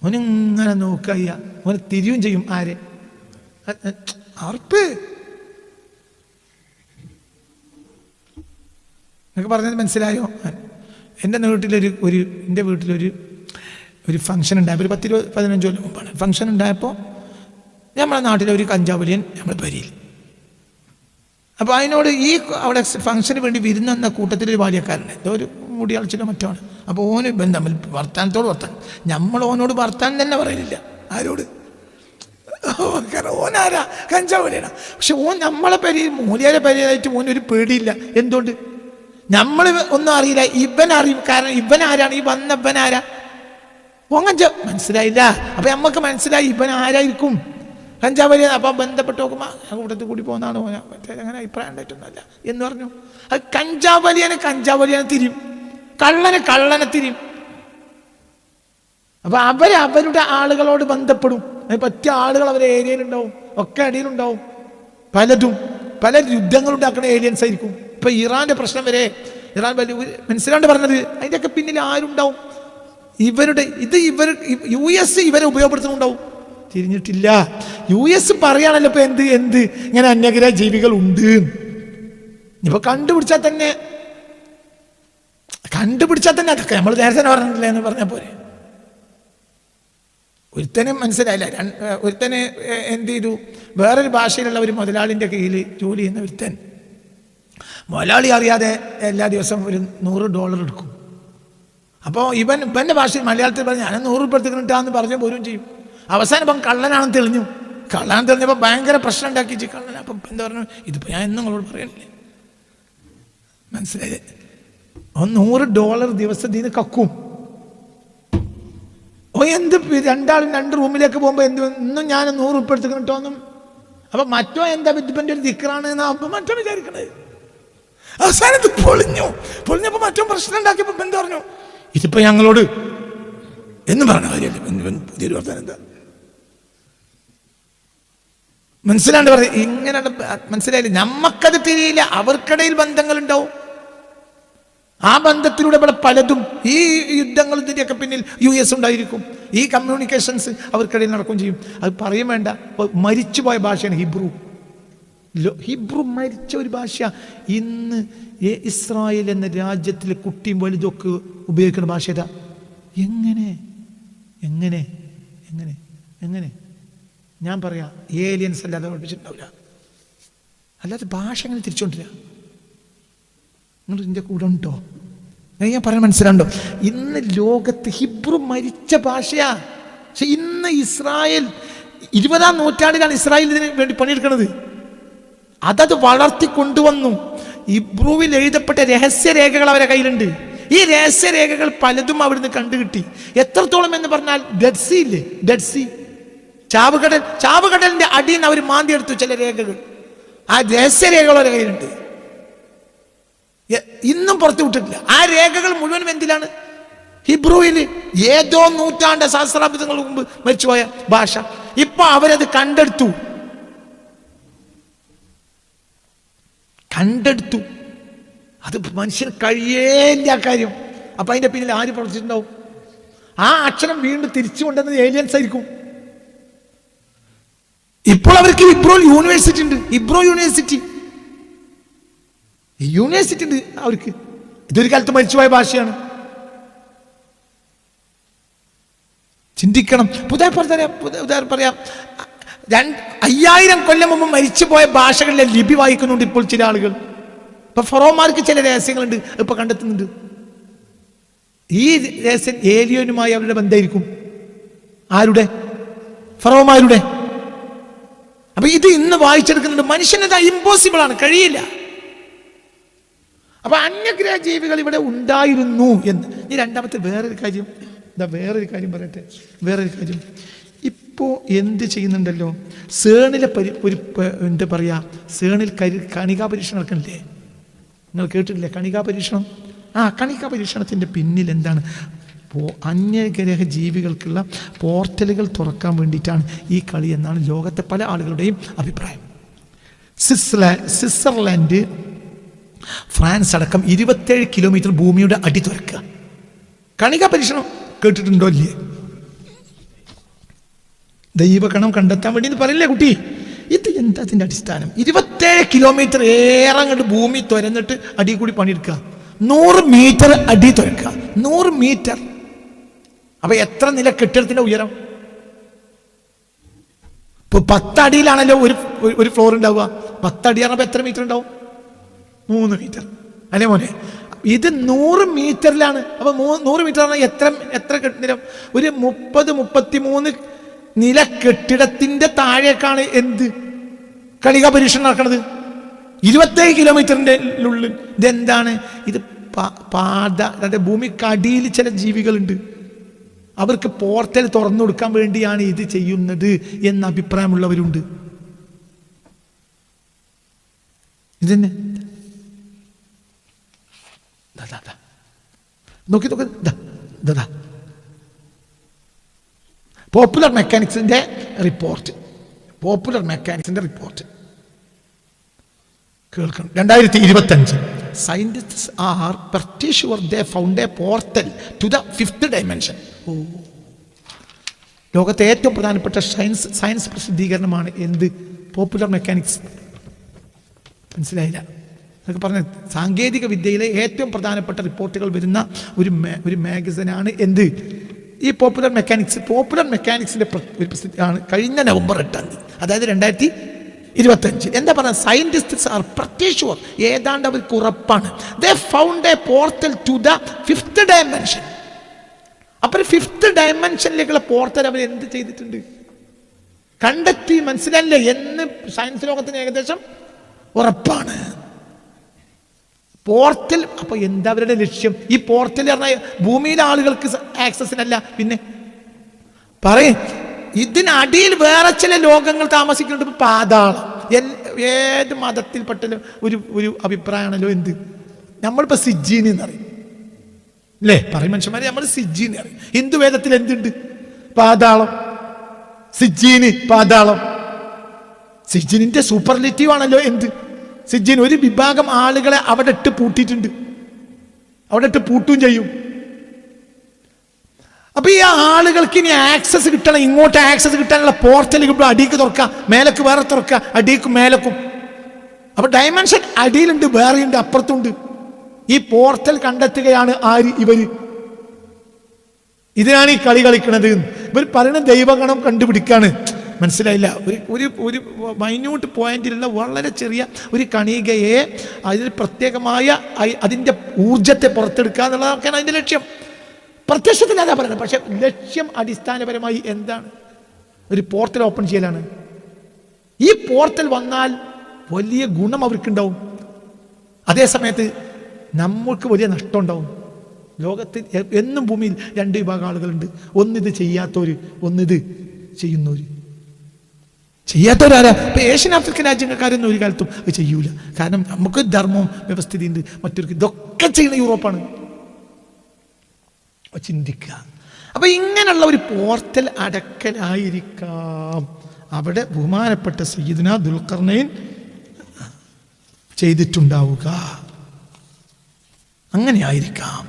ഓനിങ്ങനെ നോക്കുക, ഓനെ തിരിയും ചെയ്യും. ആരെ? അർപ്പ്. നിങ്ങൾക്ക് പറഞ്ഞത് മനസ്സിലായോ? എൻ്റെ വീട്ടിലൊരു ഫംഗ്ഷൻ ഉണ്ടായപ്പോൾ ഒരു 10-15 കൊല്ലം മുമ്പാണ്. ഫംഗ്ഷൻ ഉണ്ടായപ്പോൾ നമ്മളെ നാട്ടിലെ ഒരു കഞ്ചാവലിയൻ നമ്മളെ പരിയിൽ. അപ്പോൾ അതിനോട് അവിടെ ഫംഗ്ഷന് വേണ്ടി വിരുന്ന കൂട്ടത്തിലൊരു ബാല്യക്കാരൻ, എന്തോ ഒരു മുടിയാഴ്ചയിലോ മറ്റോ ആണ്. അപ്പോൾ ഓന് തമ്മിൽ വർത്താനത്തോട് വർത്താനം. നമ്മൾ ഓനോട് വർത്താനം തന്നെ പറയലില്ല. ആരോട്? ഓനാരാ? കഞ്ചാവലിയാണ്. പക്ഷെ ഓൻ നമ്മളെ പരിയിൽ മൂല്യരെ പരിയായിട്ട് ഓനൊരു പേടിയില്ല. എന്തുകൊണ്ട്? നമ്മൾ ഒന്നും അറിയില്ല, ഇവൻ അറിയും. കാരണം ഇവൻ ആരാണ്? ഈ വന്ന ഇവൻ ആരാ? മനസ്സിലായില്ല. അപ്പൊ നമുക്ക് മനസ്സിലായി ഇവൻ ആരായിരിക്കും? കഞ്ചാവലിയ. അപ്പൊ ബന്ധപ്പെട്ട് നോക്കുമ്പോ കൂട്ടത്തിൽ കൂടി പോകുന്നതാണ് ഓന. മറ്റേ അങ്ങനെ അഭിപ്രായം ഉണ്ടായിട്ടൊന്നുമല്ല എന്ന് പറഞ്ഞു. അത് കഞ്ചാവലിയനെ തിരിയും, കള്ളനെ തിരിയും. അപ്പൊ അവരുടെ ആളുകളോട് ബന്ധപ്പെടും. അതിന് പറ്റിയ ആളുകൾ അവരെ ഏരിയയിലുണ്ടാവും, ഒക്കെ അടിയിലുണ്ടാവും. പല യുദ്ധങ്ങളുണ്ടാക്കുന്ന ഏലിയൻസ് ആയിരിക്കും. ഇപ്പൊ ഇറാന്റെ പ്രശ്നം വരെ ഇറാൻ മനസ്സിലാണ്ട് പറഞ്ഞത്, അതിൻ്റെയൊക്കെ പിന്നിൽ ആരുണ്ടാവും? US ഇവരെ ഉപയോഗപ്പെടുത്തുന്നുണ്ടാവും. തിരിഞ്ഞിട്ടില്ല. US പറയാണല്ലോ ഇപ്പൊ എന്ത് ഇങ്ങനെ അന്യഗ്രഹ ജീവികൾ ഉണ്ട്. ഇപ്പൊ കണ്ടുപിടിച്ചാൽ തന്നെ അതൊക്കെ നമ്മൾ നേരത്തെ പറഞ്ഞിട്ടില്ല എന്ന് പറഞ്ഞാൽ പോരെ. ഒരുത്തനും മനസ്സിലായില്ല. ഒരുത്തന് എന്ത് ചെയ്തു, വേറൊരു ഭാഷയിലുള്ള ഒരു മുതലാളിൻ്റെ കീഴിൽ ജോലി ചെയ്യുന്ന ഒരുത്തൻ, മുതലാളി അറിയാതെ എല്ലാ ദിവസവും ഒരു $100 എടുക്കും. അപ്പോൾ ഇവൻ്റെ ഭാഷയിൽ മലയാളത്തിൽ പറഞ്ഞ് ഞാൻ 100 രൂപ എടുത്തിട്ടാന്ന് പറഞ്ഞ് പോരും ചെയ്യും. അവസാനം ഇപ്പം കള്ളനാണെന്ന് തെളിഞ്ഞപ്പോൾ ഭയങ്കര പ്രശ്നം ഉണ്ടാക്കിച്ച് കള്ളൻ. അപ്പം എന്താ പറഞ്ഞു, ഇതിപ്പോൾ ഞാൻ എന്നും നിങ്ങളോട് പറയണില്ലേ, മനസ്സിലായത്? $100 ദിവസത്തിന് കക്കും. എന്ത് രണ്ടാളും 2 റൂമിലേക്ക് പോകുമ്പോൾ ഇന്നും ഞാൻ 100 രൂപ എടുത്തിട്ടോന്നും. അപ്പൊ മറ്റോ എന്താ ഇതിപ്പൻ്റെ ഒരു ദിക്റാണ് എന്നാകുമ്പോൾ മറ്റോ വിചാരിക്കണത്. അവസാനത്ത് പൊളിഞ്ഞപ്പോൾ മറ്റോ പ്രശ്നം ഉണ്ടാക്കിയപ്പോൾ എന്താ പറഞ്ഞു, ഇതിപ്പോ ഞങ്ങളോട് എന്ന് പറഞ്ഞ കാര്യമല്ലേ, പുതിയൊരു വർത്താനം എന്താ മനസ്സിലാണ്ട് പറയും. ഇങ്ങനെ മനസ്സിലായില്ല. നമ്മക്കത് തിരിയില്ല, അവർക്കിടയിൽ ബന്ധങ്ങളുണ്ടാവും. ആ ബന്ധത്തിലൂടെ ഇവിടെ പലതും ഈ യുദ്ധങ്ങൾ ഇതിൻ്റെയൊക്കെ പിന്നിൽ US ഉണ്ടായിരിക്കും. ഈ കമ്മ്യൂണിക്കേഷൻസ് അവർക്കിടയിൽ നടക്കുകയും ചെയ്യും. അത് പറയും വേണ്ട. മരിച്ചുപോയ ഭാഷയാണ് ഹിബ്രു മരിച്ച ഒരു ഭാഷ. ഇന്ന് ഇസ്രായേൽ എന്ന രാജ്യത്തിലെ കുട്ടിയും വലുതൊക്കെ ഉപയോഗിക്കുന്ന ഭാഷ ഏതാ? എങ്ങനെ ഞാൻ പറയാ, ഏലിയൻസ് അല്ലാതെ പഠിപ്പിച്ചിട്ടുണ്ടാവില്ല. അല്ലാതെ ഭാഷ എങ്ങനെ തിരിച്ചുകൊണ്ടില്ല. നിങ്ങൾ ഇതിൻ്റെ കൂടെ ഉണ്ടോ? ഞാൻ പറയാൻ മനസ്സിലാണ്ടോ? ഇന്ന് ലോകത്ത് ഹിബ്രു മരിച്ച ഭാഷയാ. പക്ഷെ ഇന്ന് ഇസ്രായേൽ 20-ാം നൂറ്റാണ്ടിലാണ് ഇസ്രായേൽ ഇതിന് വേണ്ടി പണിയെടുക്കുന്നത്. അതത് വളർത്തിക്കൊണ്ടുവന്നു. ഹിബ്രുവിൽ എഴുതപ്പെട്ട രഹസ്യരേഖകൾ അവരുടെ കയ്യിലുണ്ട്. ഈ രഹസ്യരേഖകൾ പലതും അവിടുന്ന് കണ്ടുകിട്ടി. എത്രത്തോളം എന്ന് പറഞ്ഞാൽ ഡെഡ് സീ ചാവുകടലിന്റെ അടിയിൽ നിന്ന് അവർ മാന്തിയെടുത്തു ചില രേഖകൾ. ആ രഹസ്യരേഖകൾ അവരുടെ കയ്യിലുണ്ട്. ഇന്നും പുറത്തു വിട്ടിട്ടില്ല. ആ രേഖകൾ മുഴുവനും എന്തിലാണ്? ഹിബ്രുവിൽ. ഏതോ നൂറ്റാണ്ട് സഹസ്രാബ്ദങ്ങൾക്ക് മുമ്പ് മരിച്ചുപോയ ഭാഷ. ഇപ്പൊ അവരത് കണ്ടെടുത്തു. അത് മനുഷ്യന് കഴിയേണ്ട കാര്യം. അപ്പൊ അതിന്റെ പിന്നിൽ ആര് പ്രവർത്തിച്ചിട്ടുണ്ടാവും? ആ അക്ഷരം വീണ്ടും തിരിച്ചു കൊണ്ടുവന്നത് ഏലിയൻസ് ആയിരിക്കും. ഇപ്പോൾ അവർക്ക് ഹിബ്രു യൂണിവേഴ്സിറ്റി ഉണ്ട്. യൂണിവേഴ്സിറ്റി ഉണ്ട് അവർക്ക്. ഇതൊരു കാലത്ത് മരിച്ചുപോയ ഭാഷയാണ്. ചിന്തിക്കണം. ഉദാഹരണം പറയാം. 5000 കൊല്ലം മുമ്പ് മരിച്ചുപോയ ഭാഷകളിലെ ലിപി വായിക്കുന്നുണ്ട് ഇപ്പോൾ ചില ആളുകൾ. ഇപ്പൊ ഫറോമാർക്ക് ചില രഹസ്യങ്ങളുണ്ട്, ഇപ്പൊ കണ്ടെത്തുന്നുണ്ട്. ഈ രഹസ്യം ഏലിയനുമായി അവരുടെ ബന്ധമായിരിക്കും. ആരുടെ? ഫറോമാരുടെ. അപ്പൊ ഇത് ഇന്ന് വായിച്ചെടുക്കുന്നുണ്ട്. മനുഷ്യനത് ഇമ്പോസിബിൾ ആണ്, കഴിയില്ല. അപ്പൊ അന്യഗ്രഹ ജീവികൾ ഇവിടെ ഉണ്ടായിരുന്നു എന്ന്. ഈ രണ്ടാമത്തെ വേറൊരു കാര്യം പറയട്ടെ. ഇപ്പോ എന്ത് ചെയ്യുന്നുണ്ടല്ലോ, സേണിലെ എന്താ പറയാ, സേണിൽ കണികാ പരീക്ഷണം നടക്കണില്ലേ? നിങ്ങൾ കേട്ടിട്ടില്ലേ കണികാ പരീക്ഷണം? കണികാ പരീക്ഷണത്തിന്റെ പിന്നിൽ എന്താണ്? അന്യഗ്രഹ ജീവികൾക്കുള്ള പോർട്ടലുകൾ തുറക്കാൻ വേണ്ടിയിട്ടാണ് ഈ കളി എന്നാണ് ലോകത്തെ പല ആളുകളുടെയും അഭിപ്രായം. സ്വിറ്റ്സർലാൻഡ്, ഫ്രാൻസ് അടക്കം 27 കിലോമീറ്റർ ഭൂമിയുടെ അടി തുറക്കുക. കണികാ പരീക്ഷണം കേട്ടിട്ടുണ്ടോ? ഇല്ലേ? ദൈവകണം കണ്ടെത്താൻ വേണ്ടി പറയില്ലേ കുട്ടി? ഇത് എന്താ അതിൻ്റെ അടിസ്ഥാനം? 27 കിലോമീറ്റർ ഏറെ അങ്ങോട്ട് ഭൂമി തുരന്നിട്ട് അടി കൂടി പണിയെടുക്കുക. 100 മീറ്റർ അടി തുറക്കുക. 100 മീറ്റർ. അപ്പൊ എത്ര നില കെട്ടിടത്തിന്റെ ഉയരം? ഇപ്പൊ 10 അടിയിലാണല്ലോ ഒരു ഫ്ലോർ ഉണ്ടാവുക. 10 അടി ആകുമ്പോൾ എത്ര മീറ്റർ ഉണ്ടാവും? 3 മീറ്റർ അല്ലേ മോനെ? ഇത് 100 മീറ്ററിലാണ്. അപ്പൊ 100 മീറ്റർ എത്ര നിലം? ഒരു 30-33 നില കെട്ടിടത്തിന്റെ താഴേക്കാണ് എന്ത് കണികാ പരീക്ഷണം നടക്കുന്നത്. 27 കിലോമീറ്ററിന്റെ ഉള്ളിൽ. ഇതെന്താണ്? ഇത് ഭൂമിക്കടിയിൽ ചില ജീവികളുണ്ട്. അവർക്ക് പോർട്ടൽ തുറന്നു കൊടുക്കാൻ വേണ്ടിയാണ് ഇത് ചെയ്യുന്നത് എന്ന അഭിപ്രായമുള്ളവരുണ്ട്. ഇതന്നെ നോക്കി പോപ്പുലർ മെക്കാനിക്സിന്റെ റിപ്പോർട്ട് കേൾക്കണം. 2025 scientist R pretty sure they found a portal to the 5th dimension. ലോകത്തെ ഏറ്റവും പ്രധാനപ്പെട്ട സയൻസ് പ്രസിദ്ധീകരണമാണ് എന്ത്? Popular mechanics. മനസ്സിലായില്ല എന്നൊക്കെ പറഞ്ഞ സാങ്കേതിക വിദ്യയിലെ ഏറ്റവും പ്രധാനപ്പെട്ട റിപ്പോർട്ടുകൾ വരുന്ന ഒരു മാഗസിനാണ് എന്ത്? ഈ പോപ്പുലർ മെക്കാനിക്സിന്റെ ആണ് കഴിഞ്ഞ നവംബർ 8 അതായത് 2025. എന്താ പറയുക? സയന്റിസ്റ്റ് ആർ pretty sure, ഏതാണ്ട് അവർക്ക് ഉറപ്പാണ്, they found a portal to the 5th dimension. അപ്പോൾ 5th ഡയമെൻഷനിലേക്കുള്ള പോർട്ടൽ അവർ എന്ത് ചെയ്തിട്ടുണ്ട്? കണ്ടെത്തി. മനസ്സിലല്ലേ എന്ന് സയൻസ് ലോകത്തിന് ഏകദേശം ഉറപ്പാണ്. പോർട്ടൽ. അപ്പൊ എന്താ അവരുടെ ലക്ഷ്യം? ഈ പോർട്ടൽ പറഞ്ഞാൽ ഭൂമിയിലെ ആളുകൾക്ക് ആക്സസിനല്ല, പിന്നെ പറയും ഇതിനടിയിൽ വേറെ ചില ലോകങ്ങൾ താമസിക്കുന്നുണ്ട്. പാതാളം. ഏത് മതത്തിൽപ്പെട്ടാലും ഒരു അഭിപ്രായമാണല്ലോ എന്ത്? നമ്മളിപ്പോ സിജീൻ എന്നറിയും അല്ലേ? പറയും മനുഷ്യന്മാരെ, നമ്മൾ സിജീൻ അറിയും. ഹിന്ദു വേദത്തിൽ എന്തുണ്ട്? പാതാളം. സിജീന്, പാതാളം. സിജീനിന്റെ സൂപ്പർലേറ്റീവ് ആണല്ലോ എന്ത്? സിജീൻ. ഒരു വിഭാഗം ആളുകളെ അവിടെ ഇട്ട് പൂട്ടിയിട്ടുണ്ട്, അവിടെ ഇട്ട് പൂട്ടും ചെയ്യും. അപ്പൊ ഈ ആളുകൾക്ക് ഇനി ആക്സസ് കിട്ടണം, ഇങ്ങോട്ട് ആക്സസ് കിട്ടാനുള്ള പോർട്ടലുകൾ അടിക്ക് തുറക്കുക, മേലക്ക് വേറെ തുറക്കുക, അടിക്കും മേലക്കും. അപ്പൊ ഡയമെൻഷൻ അടിയിലുണ്ട്, വേറെയുണ്ട്, അപ്പുറത്തുണ്ട്. ഈ പോർട്ടൽ കണ്ടെത്തുകയാണ് ആര്? ഇവര്. ഇതിനാണ് ഈ കളി കളിക്കുന്നത്. ഇവർ പറയുന്ന ദൈവഗണം കണ്ടുപിടിക്കാണ്. മനസ്സിലായില്ല? ഒരു മൈന്യൂട്ട് പോയിന്റിലുള്ള വളരെ ചെറിയ ഒരു കണികയെ അതിൽ പ്രത്യേകമായ അതിൻ്റെ ഊർജത്തെ പുറത്തെടുക്കുക എന്നുള്ളതൊക്കെയാണ് അതിൻ്റെ ലക്ഷ്യം. പ്രത്യക്ഷത്തിൽ അതാ പറയുന്നത്. പക്ഷെ ലക്ഷ്യം അടിസ്ഥാനപരമായി എന്താണ്? ഒരു പോർട്ടൽ ഓപ്പൺ ചെയ്യലാണ്. ഈ പോർട്ടൽ വന്നാൽ വലിയ ഗുണം അവർക്കുണ്ടാവും, അതേ സമയത്ത് നമ്മൾക്ക് വലിയ നഷ്ടം ഉണ്ടാവും. ലോകത്തിൽ എന്നും ഭൂമിയിൽ 2 വിഭാഗം ആളുകളുണ്ട്. ഒന്നിത് ചെയ്യാത്തവര്, ഒന്നിത് ചെയ്യുന്നവര്. ചെയ്യാത്തവരാരാ? ഇപ്പൊ ഏഷ്യൻ ആഫ്രിക്കൻ രാജ്യക്കാരൊന്നും ഒരു കാലത്തും അത് ചെയ്യൂല. കാരണം നമുക്ക് ധർമ്മവും വ്യവസ്ഥിതിയുണ്ട്, മറ്റൊരു ഇതൊക്കെ ചെയ്യുന്ന യൂറോപ്പാണ്. ചിന്തിക്കുക. അപ്പൊ ഇങ്ങനെയുള്ള ഒരു പോർട്ടൽ അടക്കലായിരിക്കാം അവിടെ ബഹുമാനപ്പെട്ട സയ്യിദുന ദുൽഖർനൈൻ ചെയ്തിട്ടുണ്ടാവുക. അങ്ങനെ ആയിരിക്കാം,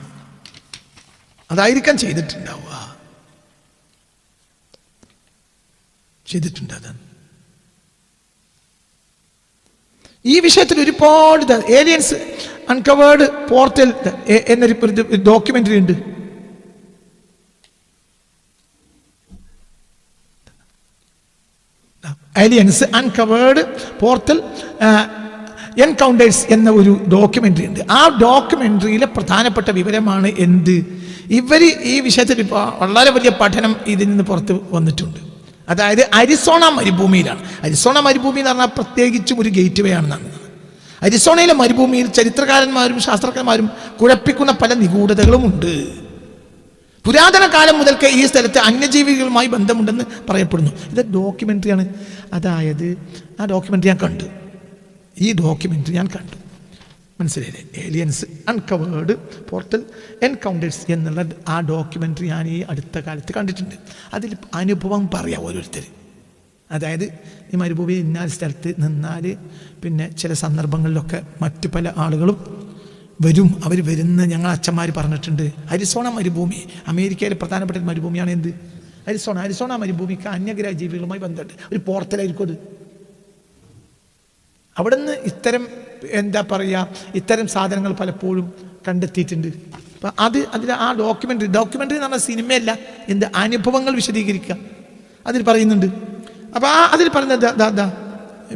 അതായിരിക്കാം ചെയ്തിട്ടുണ്ടാവുക. ചെയ്തിട്ടുണ്ട്. അതാണ് ഈ വിഷയത്തിൽ ഒരുപാട് ഏലിയൻസ് അൺകവേർഡ് പോർട്ടൽ എന്നൊരു ഡോക്യുമെന്ററി ഉണ്ട്. ഏലിയൻസ് അൺകവേർഡ് പോർട്ടൽ എൻകൗണ്ടേഴ്സ് എന്ന ഒരു ഡോക്യുമെന്ററി ഉണ്ട്. ആ ഡോക്യുമെന്ററിയിലെ പ്രധാനപ്പെട്ട വിവരമാണ് എന്ത്? ഇവർ ഈ വിഷയത്തിൽ ഇപ്പോൾ വളരെ വലിയ പഠനം ഇതിൽ നിന്ന് പുറത്ത് വന്നിട്ടുണ്ട്. അതായത് അരിസോണ മരുഭൂമിയിലാണ്. അരിസോണ മരുഭൂമി എന്ന് പറഞ്ഞാൽ പ്രത്യേകിച്ചും ഒരു ഗേറ്റ് വേ ആണെന്നാണ്. അരിസോണയിലെ മരുഭൂമിയിൽ ചരിത്രകാരന്മാരും ശാസ്ത്രജ്ഞന്മാരും കുഴപ്പിക്കുന്ന പല നിഗൂഢതകളും ഉണ്ട്. പുരാതന കാലം മുതൽക്ക് ഈ സ്ഥലത്ത് അന്യജീവികളുമായി ബന്ധമുണ്ടെന്ന് പറയപ്പെടുന്നു. ഇത് ഡോക്യുമെന്ററിയാണ്. അതായത് ആ ഡോക്യുമെന്ററി ഞാൻ കണ്ടു. ഈ ഡോക്യുമെന്ററി ഞാൻ കണ്ടു. മനസ്സിലായില്ലേ? ഏലിയൻസ് അൺകവേർഡ് പോർട്ടൽ എൻകൗണ്ടേഴ്സ് എന്നുള്ള ആ ഡോക്യുമെന്ററി ഞാൻ ഈ അടുത്ത കാലത്ത് കണ്ടിട്ടുണ്ട്. അതിൽ അനുഭവം പറയാം ഓരോരുത്തർ. അതായത് ഈ മരുഭൂമി ഇന്ന സ്ഥലത്ത് നിന്നാൽ പിന്നെ ചില സന്ദർഭങ്ങളിലൊക്കെ മറ്റു പല ആളുകളും വരും. അവർ വരുന്ന ഞങ്ങൾ അച്ഛന്മാർ പറഞ്ഞിട്ടുണ്ട്. അരിസോണ മരുഭൂമി അമേരിക്കയിലെ പ്രധാനപ്പെട്ട മരുഭൂമിയാണ്. എന്ത്? അരിസോണ മരുഭൂമിക്ക് അന്യഗ്രഹ ജീവികളുമായി ബന്ധമുണ്ട്. ഒരു പോർട്ടലായിരിക്കും അത്. അവിടെ നിന്ന് ഇത്തരം എന്താ പറയുക, ഇത്തരം സാധനങ്ങൾ പലപ്പോഴും കണ്ടെത്തിയിട്ടുണ്ട്. അപ്പം അതിൽ ആ ഡോക്യുമെൻ്ററി എന്ന് പറഞ്ഞാൽ സിനിമയല്ല, എന്ത് അനുഭവങ്ങൾ വിശദീകരിക്കുക അതിൽ പറയുന്നുണ്ട്. അപ്പോൾ അതിൽ പറയുന്നത്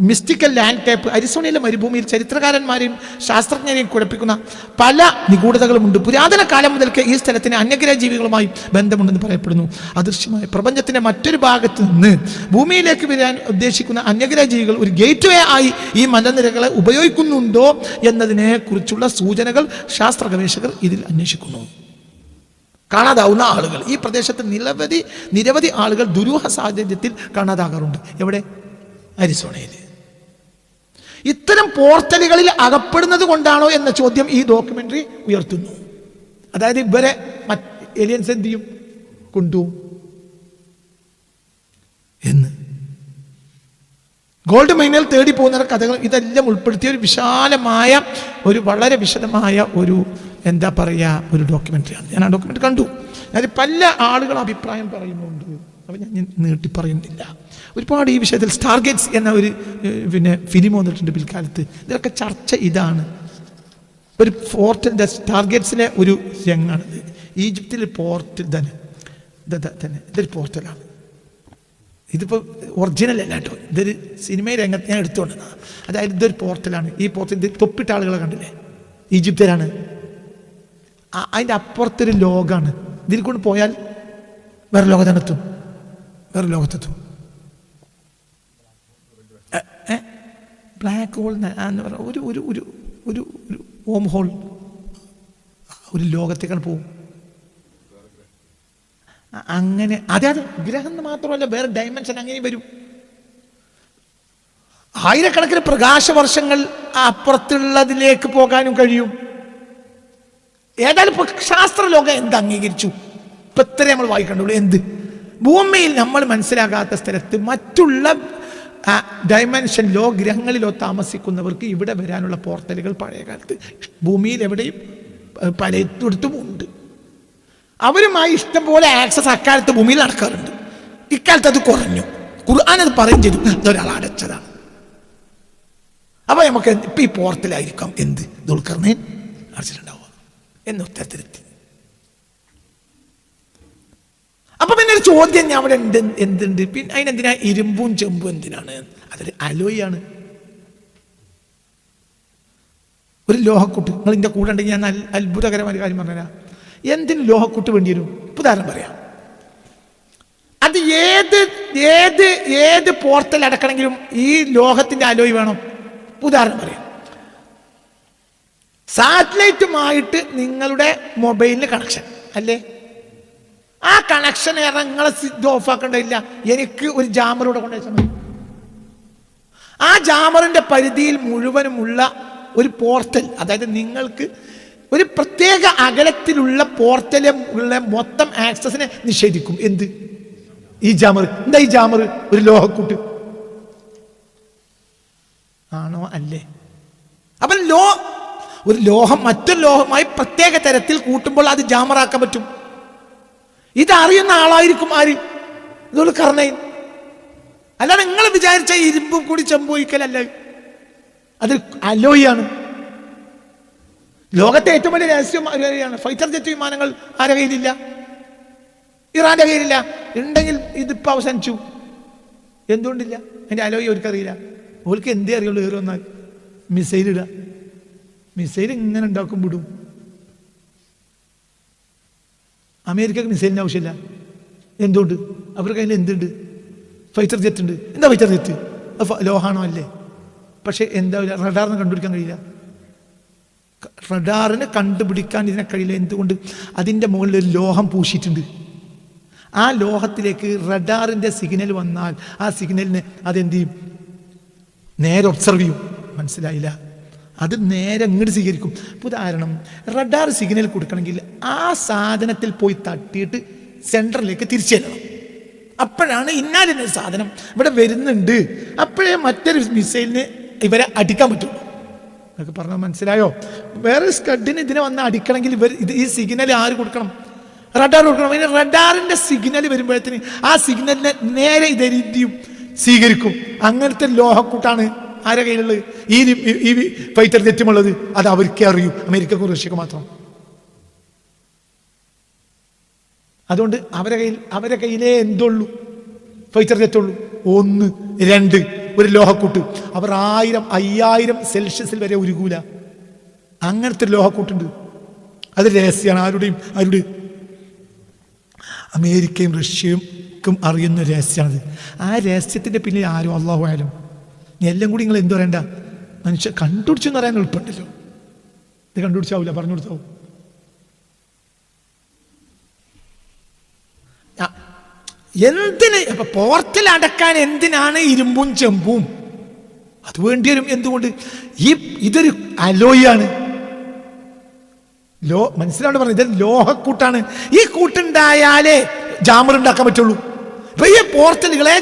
മിസ്റ്റിക്കൽ ലാൻഡ്സ്കേപ്പ്. അരിസോണയിലെ മരുഭൂമിയിൽ ചരിത്രകാരന്മാരെയും ശാസ്ത്രജ്ഞരെയും കുഴപ്പിക്കുന്ന പല നിഗൂഢതകളുമുണ്ട്. പുരാതന കാലം മുതൽക്ക് ഈ സ്ഥലത്തിന് അന്യഗ്രഹ ജീവികളുമായി ബന്ധമുണ്ടെന്ന് പറയപ്പെടുന്നു. അദൃശ്യമായ പ്രപഞ്ചത്തിന്റെ മറ്റൊരു ഭാഗത്ത് നിന്ന് ഭൂമിയിലേക്ക് വരാൻ ഉദ്ദേശിക്കുന്ന അന്യഗ്രഹ ജീവികൾ ഒരു ഗേറ്റ് വേ ആയി ഈ മലനിരകളെ ഉപയോഗിക്കുന്നുണ്ടോ എന്നതിനെ കുറിച്ചുള്ള സൂചനകൾ ശാസ്ത്ര ഗവേഷകർ ഇതിൽ അന്വേഷിക്കുന്നു. കാണാതാവുന്ന ആളുകൾ ഈ പ്രദേശത്ത് നിരവധി ആളുകൾ ദുരൂഹ സാഹചര്യത്തിൽ കാണാതാകാറുണ്ട്. എവിടെ? അരിസോണയിൽ. ഇത്തരം പോർട്ടലുകളിൽ അകപ്പെടുന്നത് കൊണ്ടാണോ എന്ന ചോദ്യം ഈ ഡോക്യുമെന്ററി ഉയർത്തുന്നു. അതായത് ഇവരെ ഏലിയൻസ് എന്ത് ചെയ്യും? കൊണ്ടുപോകും. എന്ന്. ഗോൾഡ് മൈനിൽ തേടി പോകുന്ന കഥകൾ ഇതെല്ലാം ഉൾപ്പെടുത്തിയ ഒരു വിശാലമായ ഒരു വളരെ വിശദമായ ഒരു എന്താ പറയുക ഒരു ഡോക്യുമെൻ്ററിയാണ്. ഞാൻ ആ ഡോക്യുമെൻ്ററി കണ്ടു. ഞാൻ പല ആളുകൾ അഭിപ്രായം പറയുന്നുണ്ട്, അപ്പം ഞാൻ നീട്ടി പറയുന്നില്ല. ഒരുപാട് ഈ വിഷയത്തിൽ സ്റ്റാർഗേറ്റ്സ് എന്ന ഒരു ഫിലിം വന്നിട്ടുണ്ട് പിൽക്കാലത്ത്. ഇതിലൊക്കെ ചർച്ച ഇതാണ്. ഒരു ഫോർട്ട് സ്റ്റാർഗേറ്റ്സിലെ ഒരു രംഗാണിത്. ഈജിപ്തിലെ പോർട്ടിൽ തന്നെ ഇതൊരു പോർട്ടലാണ്. ഇതിപ്പോൾ ഒറിജിനൽ അല്ല കേട്ടോ, ഇതൊരു സിനിമ രംഗത്ത് ഞാൻ എടുത്തുകൊണ്ടാണ്. അതായത് ഇതൊരു പോർട്ടലാണ്. ഈ പോർട്ടൽ ഇത് തൊപ്പിട്ട ആളുകളെ കണ്ടില്ലേ, ഈജിപ്തിലാണ്. അതിൻ്റെ അപ്പുറത്തൊരു ലോകമാണ്. ഇതിൽ കൊണ്ട് പോയാൽ വേറെ ലോകത്തെത്തും, വേറെ ലോകത്തെത്തും. ബ്ലാക്ക് ഹോൾ എന്ന് പറഞ്ഞാൽ ഒരു ഒരു ഒരു ഒരു ഒരു ഹോം ഹോൾ, ഒരു ലോകത്തേക്കാണ് പോകും. അങ്ങനെ അതെ ഗ്രഹം മാത്രമല്ല, വേറെ ഡയമെൻഷൻ അങ്ങനെ വരും. ആയിരക്കണക്കിന് പ്രകാശവർഷങ്ങൾ അപ്പുറത്തുള്ളതിലേക്ക് പോകാനും കഴിയും. ഏതായാലും ഇപ്പൊ ശാസ്ത്രലോകം എന്ത് അംഗീകരിച്ചു? ഇപ്പൊ ഇത്ര നമ്മൾ വായിക്കണ്ടുള്ളൂ. എന്ത് ഭൂമിയിൽ നമ്മൾ മനസ്സിലാകാത്ത സ്ഥലത്ത് മറ്റുള്ള ഡയമെൻഷനിലോ ഗ്രഹങ്ങളിലോ താമസിക്കുന്നവർക്ക് ഇവിടെ വരാനുള്ള പോർട്ടലുകൾ പഴയ കാലത്ത് ഭൂമിയിൽ എവിടെയും പലയിടത്തും ഉണ്ട്. അവരുമായി ഇഷ്ടം പോലെ ആക്സസ് അക്കാലത്ത് ഭൂമിയിൽ നടക്കാറുണ്ട്. ഇക്കാലത്ത് അത് കുറഞ്ഞു. ഖുർആൻ അത് പറയും ചെയ്തു, ഇതൊരാൾ അടച്ചതാണ്. അപ്പൊ നമുക്ക് ഇപ്പൊ ഈ പോർട്ടലായിരിക്കാം എന്ത് ദുൽഖർനൈൻ അടച്ചിട്ടുണ്ടാവുക എന്ന് ഉത്തരത്തിലെത്തി. അപ്പൊ പിന്നെ ഒരു ചോദ്യം ഞാൻ അവിടെ ഉണ്ട്, എന്തുണ്ട് പിന്നെ അതിനെന്തിനാ ഇരുമ്പും ചെമ്പും എന്തിനാണ്? അതൊരു അലോയാണ്, ഒരു ലോഹക്കൂട്ട്. നിങ്ങൾ ഇതിന്റെ കൂടെ ഉണ്ടെങ്കിൽ ഞാൻ അത്ഭുതകരമായ ഒരു കാര്യം പറഞ്ഞുതരാം. എന്തിന് ലോഹക്കൂട്ട് വേണ്ടി വരും? ഉദാഹരണം പറയാം. അത് ഏത് ഏത് ഏത് പോർട്ടൽ അടക്കണമെങ്കിലും ഈ ലോഹത്തിന്റെ അലോയ് വേണം. ഉദാഹരണം പറയാം. സാറ്റലൈറ്റുമായിട്ട് നിങ്ങളുടെ മൊബൈലിന് കണക്ഷൻ അല്ലേ? ആ കണക്ഷൻ നിങ്ങളെ സ്വിച്ച് ഓഫ് ആക്കേണ്ടതില്ല. എനിക്ക് ഒരു ജാമറൂടെ കൊണ്ടുവച്ചാൽ മതി. ആ ജാമറിന്റെ പരിധിയിൽ മുഴുവനുമുള്ള ഒരു പോർട്ടൽ, അതായത് നിങ്ങൾക്ക് ഒരു പ്രത്യേക അകലത്തിലുള്ള പോർട്ടലുള്ള മൊത്തം ആക്സസിനെ നിഷേധിക്കും. എന്ത്? ഈ ജാമർ. എന്താ ഈ ജാമർ? ഒരു ലോഹക്കൂട്ട് ആണോ? അല്ലേ? അപ്പൊ ഒരു ലോഹം മറ്റൊരു ലോഹമായി പ്രത്യേക തരത്തിൽ കൂട്ടുമ്പോൾ അത് ജാമറാക്കാൻ പറ്റും. ഇതറിയുന്ന ആളായിരിക്കും ആര്? ദുൽഖർനൈൻ. അല്ലാതെ നിങ്ങൾ വിചാരിച്ച ഇരുമ്പും കൂടി ചെമ്പോയിക്കലല്ല, അത് അലോയാണ്. ലോകത്തെ ഏറ്റവും വലിയ രഹസ്യമാണ്. ഫൈറ്റർ ജെറ്റ് വിമാനങ്ങൾ ആരുടെ കയ്യിലില്ല? ഇറാന്റെ കയ്യിലില്ല. ഉണ്ടെങ്കിൽ ഇതിപ്പോ അവസാനിച്ചു. എന്തുകൊണ്ടില്ല? അതിന്റെ അലോയി അവർക്കറിയില്ല. അവർക്ക് എന്തേ അറിയുള്ളൂ? കയറി വന്നാൽ മിസൈൽ ഇടുക. മിസൈൽ ഇങ്ങനെ ഉണ്ടാക്കും, വിടും. അമേരിക്കക്ക് മിസൈലിന് ആവശ്യമില്ല. എന്തുകൊണ്ട്? അവർക്ക് അതിൽ എന്തുണ്ട്? ഫൈറ്റർ ജെറ്റ് ഉണ്ട്. എന്താ ഫൈറ്റർ ജെറ്റ്? ലോഹാണോ? അല്ലേ? പക്ഷെ എന്താ റഡാറിന് കണ്ടുപിടിക്കാൻ കഴിയില്ല. റഡാറിന് കണ്ടുപിടിക്കാൻ ഇതിനെ കഴിയില്ല. എന്തുകൊണ്ട്? അതിൻ്റെ മുകളിൽ ഒരു ലോഹം പൂശിയിട്ടുണ്ട്. ആ ലോഹത്തിലേക്ക് റഡാറിൻ്റെ സിഗ്നൽ വന്നാൽ ആ സിഗ്നലിന് അതെന്ത് ചെയ്യും? നേരെ ഒബ്സർവ് ചെയ്യും. മനസ്സിലായില്ല? അത് നേരെ ഇങ്ങോട്ട് സ്വീകരിക്കും. ഉദാഹരണം, റഡാർ സിഗ്നൽ കൊടുക്കണമെങ്കിൽ ആ സാധനത്തിൽ പോയി തട്ടിയിട്ട് സെൻറ്ററിലേക്ക് തിരിച്ചു ചെല്ലണം. അപ്പോഴാണ് ഇന്നാലിൻ്റെ സാധനം ഇവിടെ വരുന്നുണ്ട്, അപ്പോഴേ മറ്റൊരു മിസൈലിന് ഇവരെ അടിക്കാൻ പറ്റുള്ളൂ. എന്നൊക്കെ പറഞ്ഞാൽ മനസ്സിലായോ? വേറെ സ്കഡിന് ഇതിനെ വന്ന് അടിക്കണമെങ്കിൽ ഈ സിഗ്നൽ ആര് കൊടുക്കണം? റഡാർ കൊടുക്കണം. അതിന് റഡാറിൻ്റെ സിഗ്നൽ വരുമ്പോഴത്തേന് ആ സിഗ്നലിനെ നേരെ ഇതെന്തിയും സ്വീകരിക്കും. അങ്ങനത്തെ ലോഹക്കൂട്ടാണ് ആരുടെ കയ്യിലുള്ളത്? ഈ ഫൈറ്റർ ജെറ്റുമുള്ളത്. അത് അവർക്കേ അറിയൂ, അമേരിക്കക്കും റഷ്യക്കും മാത്രം. അതുകൊണ്ട് അവരുടെ കയ്യിലേ എന്തുള്ളൂ? ഫൈറ്റർ ജെറ്റുള്ളൂ. 1, 2 ഒരു ലോഹക്കൂട്ട്. അവർ 1000, 5000 സെൽഷ്യസിൽ വരെ ഉരുകൂല. അങ്ങനത്തെ ഒരു ലോഹക്കൂട്ടുണ്ട്. അത് രഹസ്യമാണ്. ആരുടെ? അമേരിക്കയും റഷ്യക്കും അറിയുന്ന രഹസ്യമാണത്. ആ രഹസ്യത്തിന്റെ പിന്നിൽ ആരും അള്ളാഹു ആയാലും എല്ലാം കൂടി നിങ്ങൾ എന്തു പറയണ്ട, മനുഷ്യൻ കണ്ടുപിടിച്ചു എന്ന് പറയാൻ എളുപ്പമുണ്ടല്ലോ. ഇത് കണ്ടുപിടിച്ചാവൂല, പറഞ്ഞു കൊടുത്താവും. എന്തിന് ഇപ്പൊ പോർട്ടൽ അടക്കാൻ എന്തിനാണ് ഇരുമ്പും ചെമ്പും? അത് വേണ്ടി വരും. എന്തുകൊണ്ട്? ഇതൊരു അലോയാണ്. മനസ്സിലാണ് പറഞ്ഞത്, ഇത് ലോഹക്കൂട്ടാണ്. ഈ കൂട്ടുണ്ടായാലേ ജാമർ ഉണ്ടാക്കാൻ പറ്റുള്ളൂ. ഇപ്പൊ ഈ പോർട്ടലുകളെ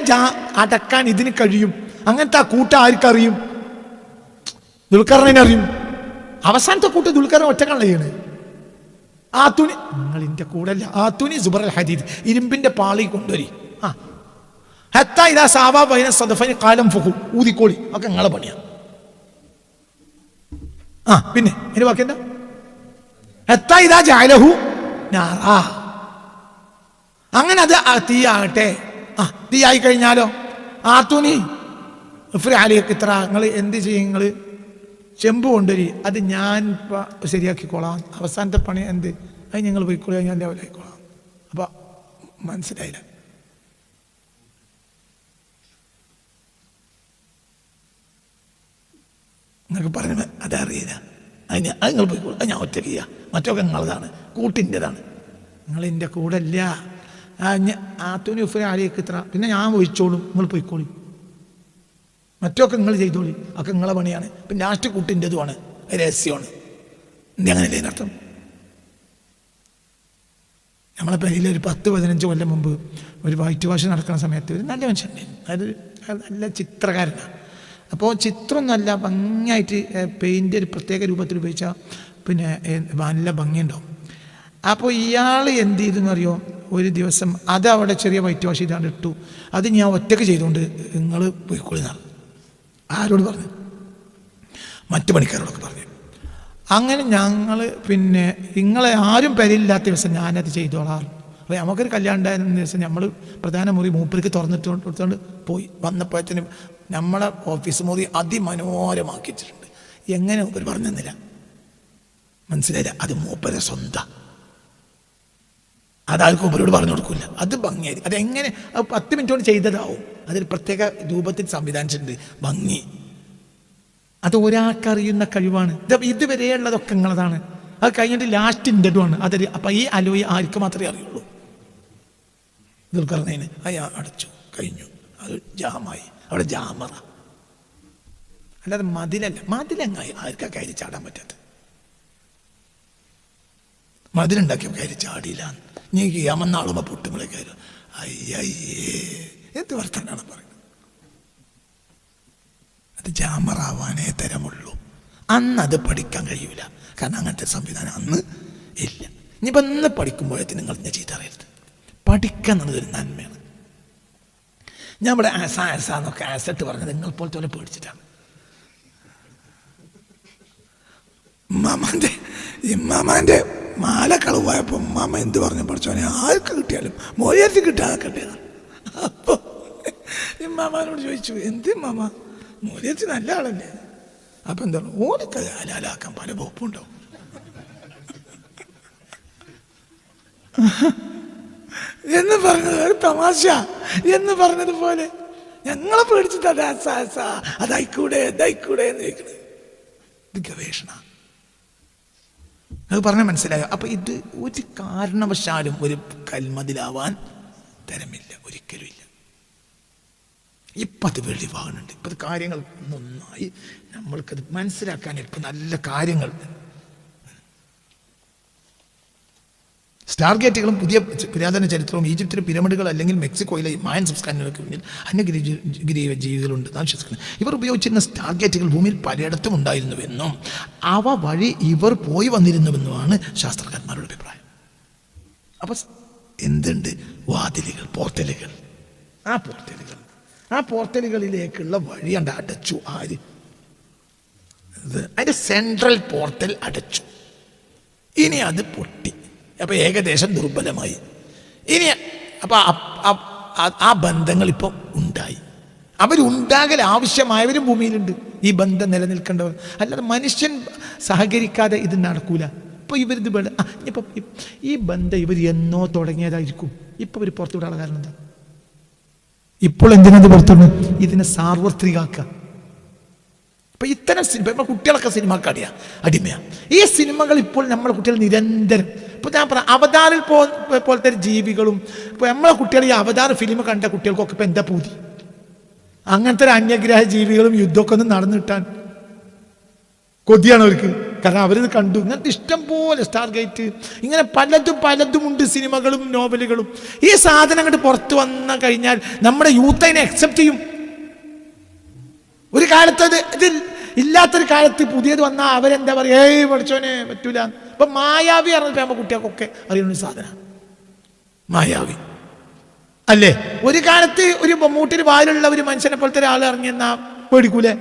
അടക്കാൻ ഇതിന് കഴിയും. അങ്ങനത്തെ ആ കൂട്ടം ആർക്കറിയും? ദുൽഖറിനെ അറിയും. അവസാനത്തെ കൂട്ടം ദുൽഖറിനെ ഒറ്റക്കാണല്ലോ ചെയ്യണേ. ആ തുണി നിങ്ങൾ ഇതിന്റെ കൂടെ അല്ല, ആ തുണി സുബറൽ ഹദീദ് ഇരുമ്പിന്റെ പാളി കൊണ്ടുവരി. ഹത്താ ഇദാ സാവാ ബൈന സദഫൈനി ഖാലം ഫുഖു, ഊതിക്കോളി. ഒക്കെ നിങ്ങളെ പണിയാണ്. പിന്നെ ഇനി ബാക്കി എന്താ? ഹത്താ ഇദാ ജഅലഹു നാറാ, അങ്ങനെ അത് തീയാകട്ടെ. തീയായി കഴിഞ്ഞാലോ ആ തുണി ഇത്ര നിങ്ങൾ എന്ത് ചെയ്യും? നിങ്ങൾ ചെമ്പ് കൊണ്ടുവരി, അത് ഞാൻ ശരിയാക്കിക്കോളാം. അവസാനത്തെ പണി എന്ത്? അത് ഞങ്ങൾ പോയിക്കോളാം, ഞാൻ ലെവലായിക്കോളാം. അപ്പൊ മനസ്സിലായില്ല. നിങ്ങൾക്ക് പറഞ്ഞ അതറിയില്ല. അത് നിങ്ങൾ പോയിക്കോളാം, അത് ഞാൻ ഒറ്റയ്ക്ക് ചെയ്യാം. മറ്റൊക്കെ നിങ്ങളതാണ്, കൂട്ടിൻ്റെതാണ്. നിങ്ങളെൻ്റെ കൂടെ ഇല്ല. ആ തുണി ഇത്ര പിന്നെ ഞാൻ ഒഴിച്ചോളും, നിങ്ങൾ പോയിക്കോളി. മറ്റൊക്കെ നിങ്ങൾ ചെയ്തോളി, ഒക്കെ നിങ്ങളെ പണിയാണ്. പിന്നെ ലാസ്റ്റ് കൂട്ടിൻ്റെതുമാണ്, രഹസ്യമാണ്. എന്ത് അങ്ങനെയല്ലേ അതിനർത്ഥം? നമ്മളെ പേരിൽ ഒരു 10-15 കൊല്ലം മുമ്പ് ഒരു വൈറ്റ് വാഷ് നടക്കുന്ന സമയത്ത് ഒരു നല്ല മനുഷ്യനുണ്ടായിരുന്നു. അത് നല്ല ചിത്രകാരനാണ്. അപ്പോൾ ചിത്രമൊന്നുമല്ല, ഭംഗിയായിട്ട് പെയിൻ്റ് ഒരു പ്രത്യേക രൂപത്തിൽ ഉപയോഗിച്ചാൽ പിന്നെ നല്ല ഭംഗിയുണ്ടാവും. അപ്പോൾ ഇയാൾ എന്ത് ചെയ്തെന്ന് അറിയോ? ഒരു ദിവസം അത് അവിടെ ചെറിയ വൈറ്റ് വാഷ് ചെയ്താണ്ട് ഇട്ടു. അത് ഞാൻ ഒറ്റയ്ക്ക് ചെയ്തുകൊണ്ട് നിങ്ങൾ പോയിക്കൊള്ളുന്നതാണ്. ആരോട് പറഞ്ഞു? മറ്റു പണിക്കാരോടൊക്കെ പറഞ്ഞു. അങ്ങനെ ഞങ്ങൾ പിന്നെ നിങ്ങളെ ആരും പരിയില്ലാത്ത ദിവസം ഞാനത് ചെയ്തോളാം. അപ്പോൾ നമുക്കൊരു കല്യാണം ഉണ്ടായിരുന്ന ദിവസം നമ്മൾ പ്രധാന മുറി മൂപ്പർക്ക് തുറന്നിട്ട് കൊടുത്തുകൊണ്ട് പോയി. വന്നപ്പോഴത്തേനും നമ്മളെ ഓഫീസ് മുറി അതിമനോഹരമാക്കി വെച്ചിട്ടുണ്ട്. എങ്ങനെ മൂപ്പർ പറഞ്ഞു തന്നില്ല, മനസ്സിലായില്ല. അത് മൂപ്പരെ സ്വന്തം, അതാൾക്ക് മൂപ്പരോട് പറഞ്ഞു കൊടുക്കില്ല. അത് ഭംഗിയായി. അതെങ്ങനെ 10 മിനിറ്റ് കൊണ്ട് ചെയ്തതാവും. അതിൽ പ്രത്യേക രൂപത്തിൽ സംവിധാനിച്ചിട്ടുണ്ട്, ഭംഗി. അത് ഒരാൾക്കറിയുന്ന കഴിവാണ്. ഇതുവരെയുള്ളതൊക്കെ നിങ്ങളതാണ്. അത് കഴിഞ്ഞിട്ട് ലാസ്റ്റ് ഇൻ്റെതുമാണ്. അതൊരു അപ്പം ഈ അലോയി ആർക്ക് മാത്രമേ അറിയുള്ളൂ. ദുൽഖർനൈന് അയാൾ അടച്ചു, കഴിഞ്ഞു, അത് ജാമായി. അവിടെ ജാമറ, അല്ലാതെ മതിലല്ല. മതിലെങ്ങായി ആർക്കാ കയറി ചാടാൻ പറ്റാത്ത? മതിലുണ്ടാക്കിയ കയറി ചാടിയില്ല. നീ യമന്നാളുമ്പോ പൊട്ടുമ്പളെ കയറി. അയ്യേ, എന്ത് വർത്തനാണ് പറയുന്നത്? അത് ജാമറാവാനേ തരമുള്ളൂ. അന്നത് പഠിക്കാൻ കഴിയൂല. കാരണം അങ്ങനത്തെ സംവിധാനം അന്ന് ഇല്ല. ഇനിയിപ്പോൾ ഇന്ന് പഠിക്കുമ്പോഴത്തേക്ക് നിങ്ങൾ ഞാൻ ചീത്ത അറിയരുത്. പഠിക്കുക എന്നുള്ളതൊരു നന്മയാണ്. ഞാൻ ഇവിടെ ആസാന്നൊക്കെ ആസറ്റ് പറഞ്ഞത് നിങ്ങൾ പോലത്തെ പോലെ പേടിച്ചിട്ടാണ്. ഇമ്മാമാൻ്റെ മാല കളവായപ്പോൾ ഉമ്മാമ എന്ത് പറഞ്ഞു? പഠിച്ചോനെ ആർക്ക് കിട്ടിയാലും മോയർക്ക് കിട്ടാതെ കിട്ടിയതാണ്. അപ്പോൾ ഇമ്മാമാനോട് ചോദിച്ചു, എന്ത് ഇമ്മാമ, മോയർക്ക് നല്ല ആളല്ലേ? അപ്പം എന്താണ്? ഓനൊക്കെ ഹലാലാക്കാൻ പല വകുപ്പുണ്ടാവും. എന്ന് പറഞ്ഞത് ഒരു തമാശ എന്ന് പറഞ്ഞതുപോലെ ഞങ്ങളെ പേടിച്ചിട്ട് അതായിക്കൂടെ അതായിക്കൂടെ എന്ന് ചോദിക്കണത്. ഇത് ഗവേഷണ. അത് പറഞ്ഞാൽ മനസ്സിലായോ? അപ്പൊ ഇത് ഒരു കാരണവശാലും ഒരു കൽമതിലാവാൻ തരമില്ല, ഒരിക്കലും ഇല്ല. ഇപ്പം അത് വെളിവാകുന്നുണ്ട്. ഇപ്പം അത് കാര്യങ്ങൾ നന്നായി നമ്മൾക്കത് മനസ്സിലാക്കാൻ ഇപ്പം നല്ല കാര്യങ്ങൾ. സ്റ്റാർ ഗേറ്റുകളും പുരാതന ചരിത്രവും ഈജിപ്തിലെ പിരമിഡുകൾ അല്ലെങ്കിൽ മെക്സിക്കോയിലെ മായൻ സംസ്കാരങ്ങൾക്ക് മുന്നിൽ അന്യഗ്രഹ ജീവികളുണ്ട് ഞാൻ വിശ്വസിക്കുന്നത്. ഇവർ ഉപയോഗിച്ചിരുന്ന സ്റ്റാർ ഗേറ്റുകൾ ഭൂമിയിൽ പലയിടത്തും ഉണ്ടായിരുന്നുവെന്നും അവ വഴി ഇവർ പോയി വന്നിരുന്നുവെന്നുമാണ് ശാസ്ത്രജ്ഞന്മാരുടെ അഭിപ്രായം. അപ്പൊ എന്തുണ്ട്? വാതിലുകൾ, പോർട്ടലുകൾ. ആ പോർട്ടലുകളിലേക്കുള്ള വഴി കണ്ട് അടച്ചു. ആര്? അതിന്റെ സെൻട്രൽ പോർട്ടൽ അടച്ചു. ഇനി അത് പൊട്ടി. അപ്പൊ ഏകദേശം ദുർബലമായി. ഇനി അപ്പൊ ആ ബന്ധങ്ങൾ ഇപ്പം ഉണ്ടായി. അവരുണ്ടാകൽ ആവശ്യമായവരും ഭൂമിയിലുണ്ട്. ഈ ബന്ധം നിലനിൽക്കേണ്ടവർ. അല്ലാതെ മനുഷ്യൻ സഹകരിക്കാതെ ഇത് നടക്കൂല. ഇപ്പൊ ഇവരിത് ഇപ്പൊ ഈ ബന്ധം ഇവർ എന്നോ തുടങ്ങിയതായിരിക്കും. ഇപ്പൊ ഇവർ പുറത്തുവിടാനുള്ള കാരണം എന്താ? ഇപ്പോൾ എന്തിനത് പുറത്തുണ്ട്? ഇതിനെ സാർവത്രികാക്കുക. ഇപ്പൊ ഇത്തരം സിനിമ കുട്ടികളൊക്കെ സിനിമക്ക് അടിമയാണ്. ഈ സിനിമകൾ ഇപ്പോൾ നമ്മളെ കുട്ടികൾ നിരന്തരം, ഇപ്പൊ ഞാൻ പറയാം, അവതാറിൽ പോലത്തെ ജീവികളും ഇപ്പൊ നമ്മളെ കുട്ടികൾ ഈ അവതാർ ഫിലിം കണ്ട കുട്ടികൾക്കൊക്കെ ഇപ്പൊ എന്താ പൂതി? അങ്ങനത്തെ ഒരു അന്യഗ്രഹ ജീവികളും യുദ്ധമൊക്കെ ഒന്ന് നടന്നു കിട്ടാൻ കൊതിയാണ് അവർക്ക്. കാരണം അവരിത് കണ്ടു. ഇങ്ങനത്തെ ഇഷ്ടം പോലെ സ്റ്റാർ ഗേറ്റ്, ഇങ്ങനെ പലതുമുണ്ട്, സിനിമകളും നോവലുകളും. ഈ സാധനം അങ്ങോട്ട് പുറത്ത് വന്നു കഴിഞ്ഞാൽ നമ്മുടെ യൂത്ത് അതിനെ അക്സെപ്റ്റ് ചെയ്യും. ഒരു കാലത്ത് ഇതിൽ ഇല്ലാത്തൊരു കാലത്ത് പുതിയത് വന്നാൽ അവരെന്താ പറയുക, ഏയ് പഠിച്ചോനെ പറ്റൂല. ഇപ്പൊ മായാവി അറിഞ്ഞിട്ട് നമ്മുടെ കുട്ടികൾക്കൊക്കെ അറിയുന്ന സാധനം മായാവി അല്ലേ. ഒരു കാലത്ത് ഒരു മമ്മൂട്ടിന് വായിലുള്ള ഒരു മനുഷ്യനെ പോലത്തെ ഒരാൾ ഇറങ്ങിയെന്നാ പേടിക്കൂലേ?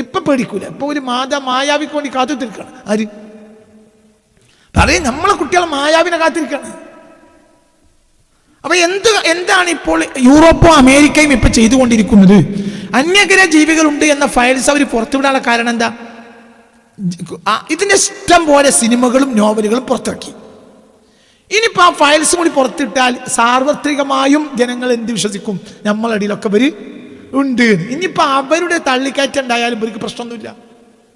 ഇപ്പൊ പേടിക്കൂല. ഇപ്പൊ ഒരു മായാവിക്ക് വേണ്ടി കാത്തിരിക്കണം. ആര് പറയും? നമ്മളെ കുട്ടികൾ മായാവിനെ കാത്തിരിക്കണം. അപ്പൊ എന്താണ് ഇപ്പോൾ യൂറോപ്പും അമേരിക്കയും ഇപ്പൊ ചെയ്തുകൊണ്ടിരിക്കുന്നത്? അന്യഗ്രഹ ജീവികളുണ്ട് എന്ന ഫയൽസ് അവർ പുറത്തുവിടാനുള്ള കാരണം എന്താ? ഇതിന്റെ ഇഷ്ടം പോലെ സിനിമകളും നോവലുകളും പുറത്തിറക്കി. ഇനിയിപ്പോൾ ആ ഫയൽസ് കൂടി പുറത്തിട്ടാൽ സാർവത്രികമായും ജനങ്ങൾ എന്ത് വിശ്വസിക്കും? നമ്മളടിയിലൊക്കെ ഇവർ ഉണ്ട്. ഇനിയിപ്പോൾ അവരുടെ തള്ളിക്കയറ്റം ഉണ്ടായാലും ഇവർക്ക് പ്രശ്നമൊന്നുമില്ല.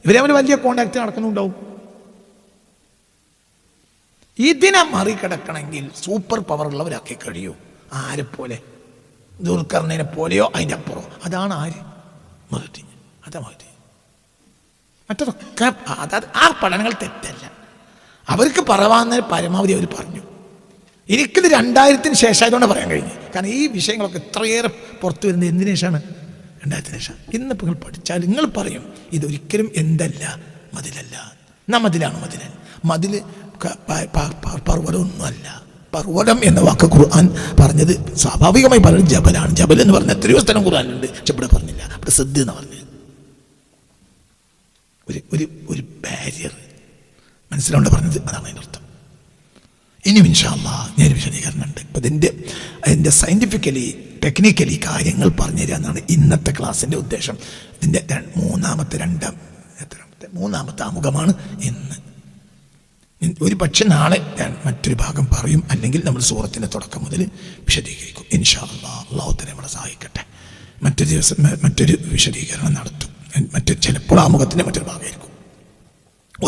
ഇവരെ അവർ വലിയ കോണ്ടാക്ട് നടക്കുന്നുണ്ടാവും. ഇതിനെ മറികടക്കണമെങ്കിൽ സൂപ്പർ പവർ ഉള്ളവരാക്കി കഴിയൂ. ആരെപ്പോലെ? ദുൽഖർനെ പോലെയോ അതിൻ്റെ അപ്പുറം. അതാണ് ആര്? മഹദി. അതാ മഹദി. മറ്റതൊക്കെ അതായത് ആ പഠനങ്ങൾ തെറ്റല്ല. അവർക്ക് പറവാന്നതിന് പരമാവധി അവർ പറഞ്ഞു. എനിക്കിത് 2000-ന് ശേഷമായതുകൊണ്ട് പറയാൻ കഴിഞ്ഞു. കാരണം ഈ വിഷയങ്ങളൊക്കെ ഇത്രയേറെ പുറത്തു വരുന്നത് എന്തിനു ശേഷമാണ്? 2000-ന് ശേഷം. ഇന്നിപ്പോൾ നിങ്ങൾ പഠിച്ചാൽ നിങ്ങൾ പറയും ഇതൊരിക്കലും എന്തല്ല, മതിലല്ല. എന്നാ മതിലാണ് മതിലൻ. മതിൽ പർവ്വതമൊന്നുമല്ല. പർവ്വതം എന്ന വാക്ക് ഖുർആൻ പറഞ്ഞത് സ്വാഭാവികമായി പറയുന്നത് ജബലാണ്. ജബൽ എന്ന് പറഞ്ഞ എത്രയോ സ്ഥലം ഖുർആനിലുണ്ട്, പക്ഷെ ഇവിടെ പറഞ്ഞില്ല. ഇവിടെ സിദ്ധ് എന്ന് പറഞ്ഞത് ഒരു ബാരിയർ. മനസ്സിലാവേണ്ട പറഞ്ഞത് അതാണ് അതിൻ്റെ അർത്ഥം. ഇനിയും ഇൻഷാ അല്ലാഹ് ഞാനൊരു വിശദീകരണം ഉണ്ട്. അപ്പം അതിൻ്റെ സയൻറ്റിഫിക്കലി ടെക്നിക്കലി കാര്യങ്ങൾ പറഞ്ഞു തരിക എന്നാണ് ഇന്നത്തെ ക്ലാസ്സിൻ്റെ ഉദ്ദേശം. ഇതിൻ്റെ മൂന്നാമത്തെ ആമുഖമാണ് ഇന്ന്. ഒരു പക്ഷെ നാളെ ഞാൻ മറ്റൊരു ഭാഗം പറയും, അല്ലെങ്കിൽ നമ്മൾ സൂറത്തിൻ്റെ തുടക്കം മുതൽ വിശദീകരിക്കും ഇൻഷാ അല്ലാഹ്. അല്ലാഹു തആല നമ്മളെ സഹായിക്കട്ടെ. മറ്റൊരു ദിവസം മറ്റൊരു വിശദീകരണം നടത്തും. ചിലപ്പോൾ ആമുഖത്തിൻ്റെ മറ്റൊരു ഭാഗമായിരിക്കും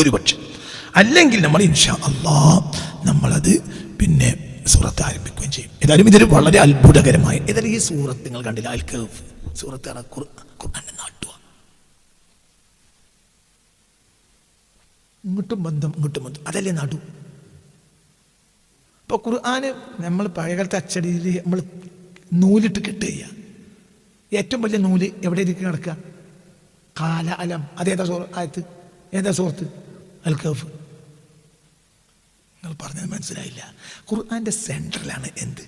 ഒരു പക്ഷെ. അല്ലെങ്കിൽ നമ്മൾ ഇൻഷാ അല്ലാഹ് നമ്മളത് പിന്നെ സൂറത്ത് ആരംഭിക്കുകയും ചെയ്യും. ഏതായാലും ഇതൊരു വളരെ അത്ഭുതകരമായ, ഏതായാലും ഈ സൂറത്ത് നിങ്ങൾ കണ്ടില്ല, അൽ കഹ്ഫ് സൂറത്താണ്. ഖുർആന്റെ നാട്ടുക, ഇങ്ങോട്ടും ബന്ധം ഇങ്ങോട്ടും ബന്ധം, അതല്ലേ നടു. ഇപ്പോൾ ഖുർആന് നമ്മൾ പഴയകാലത്തെ അച്ചടിയിൽ നമ്മൾ നൂലിട്ട് കെട്ടുക. ഏറ്റവും വലിയ നൂല് എവിടെ ഇരിക്കുക കിടക്കുക? കാല അലം. അതേതാ ആയത്ത്? ഏതാ സൂറത്ത്? അൽ കഹ്ഫ്. നിങ്ങൾ പറഞ്ഞത് മനസ്സിലായില്ല. ഖുർആന്റെ സെൻട്രലാണ് എന്ത്?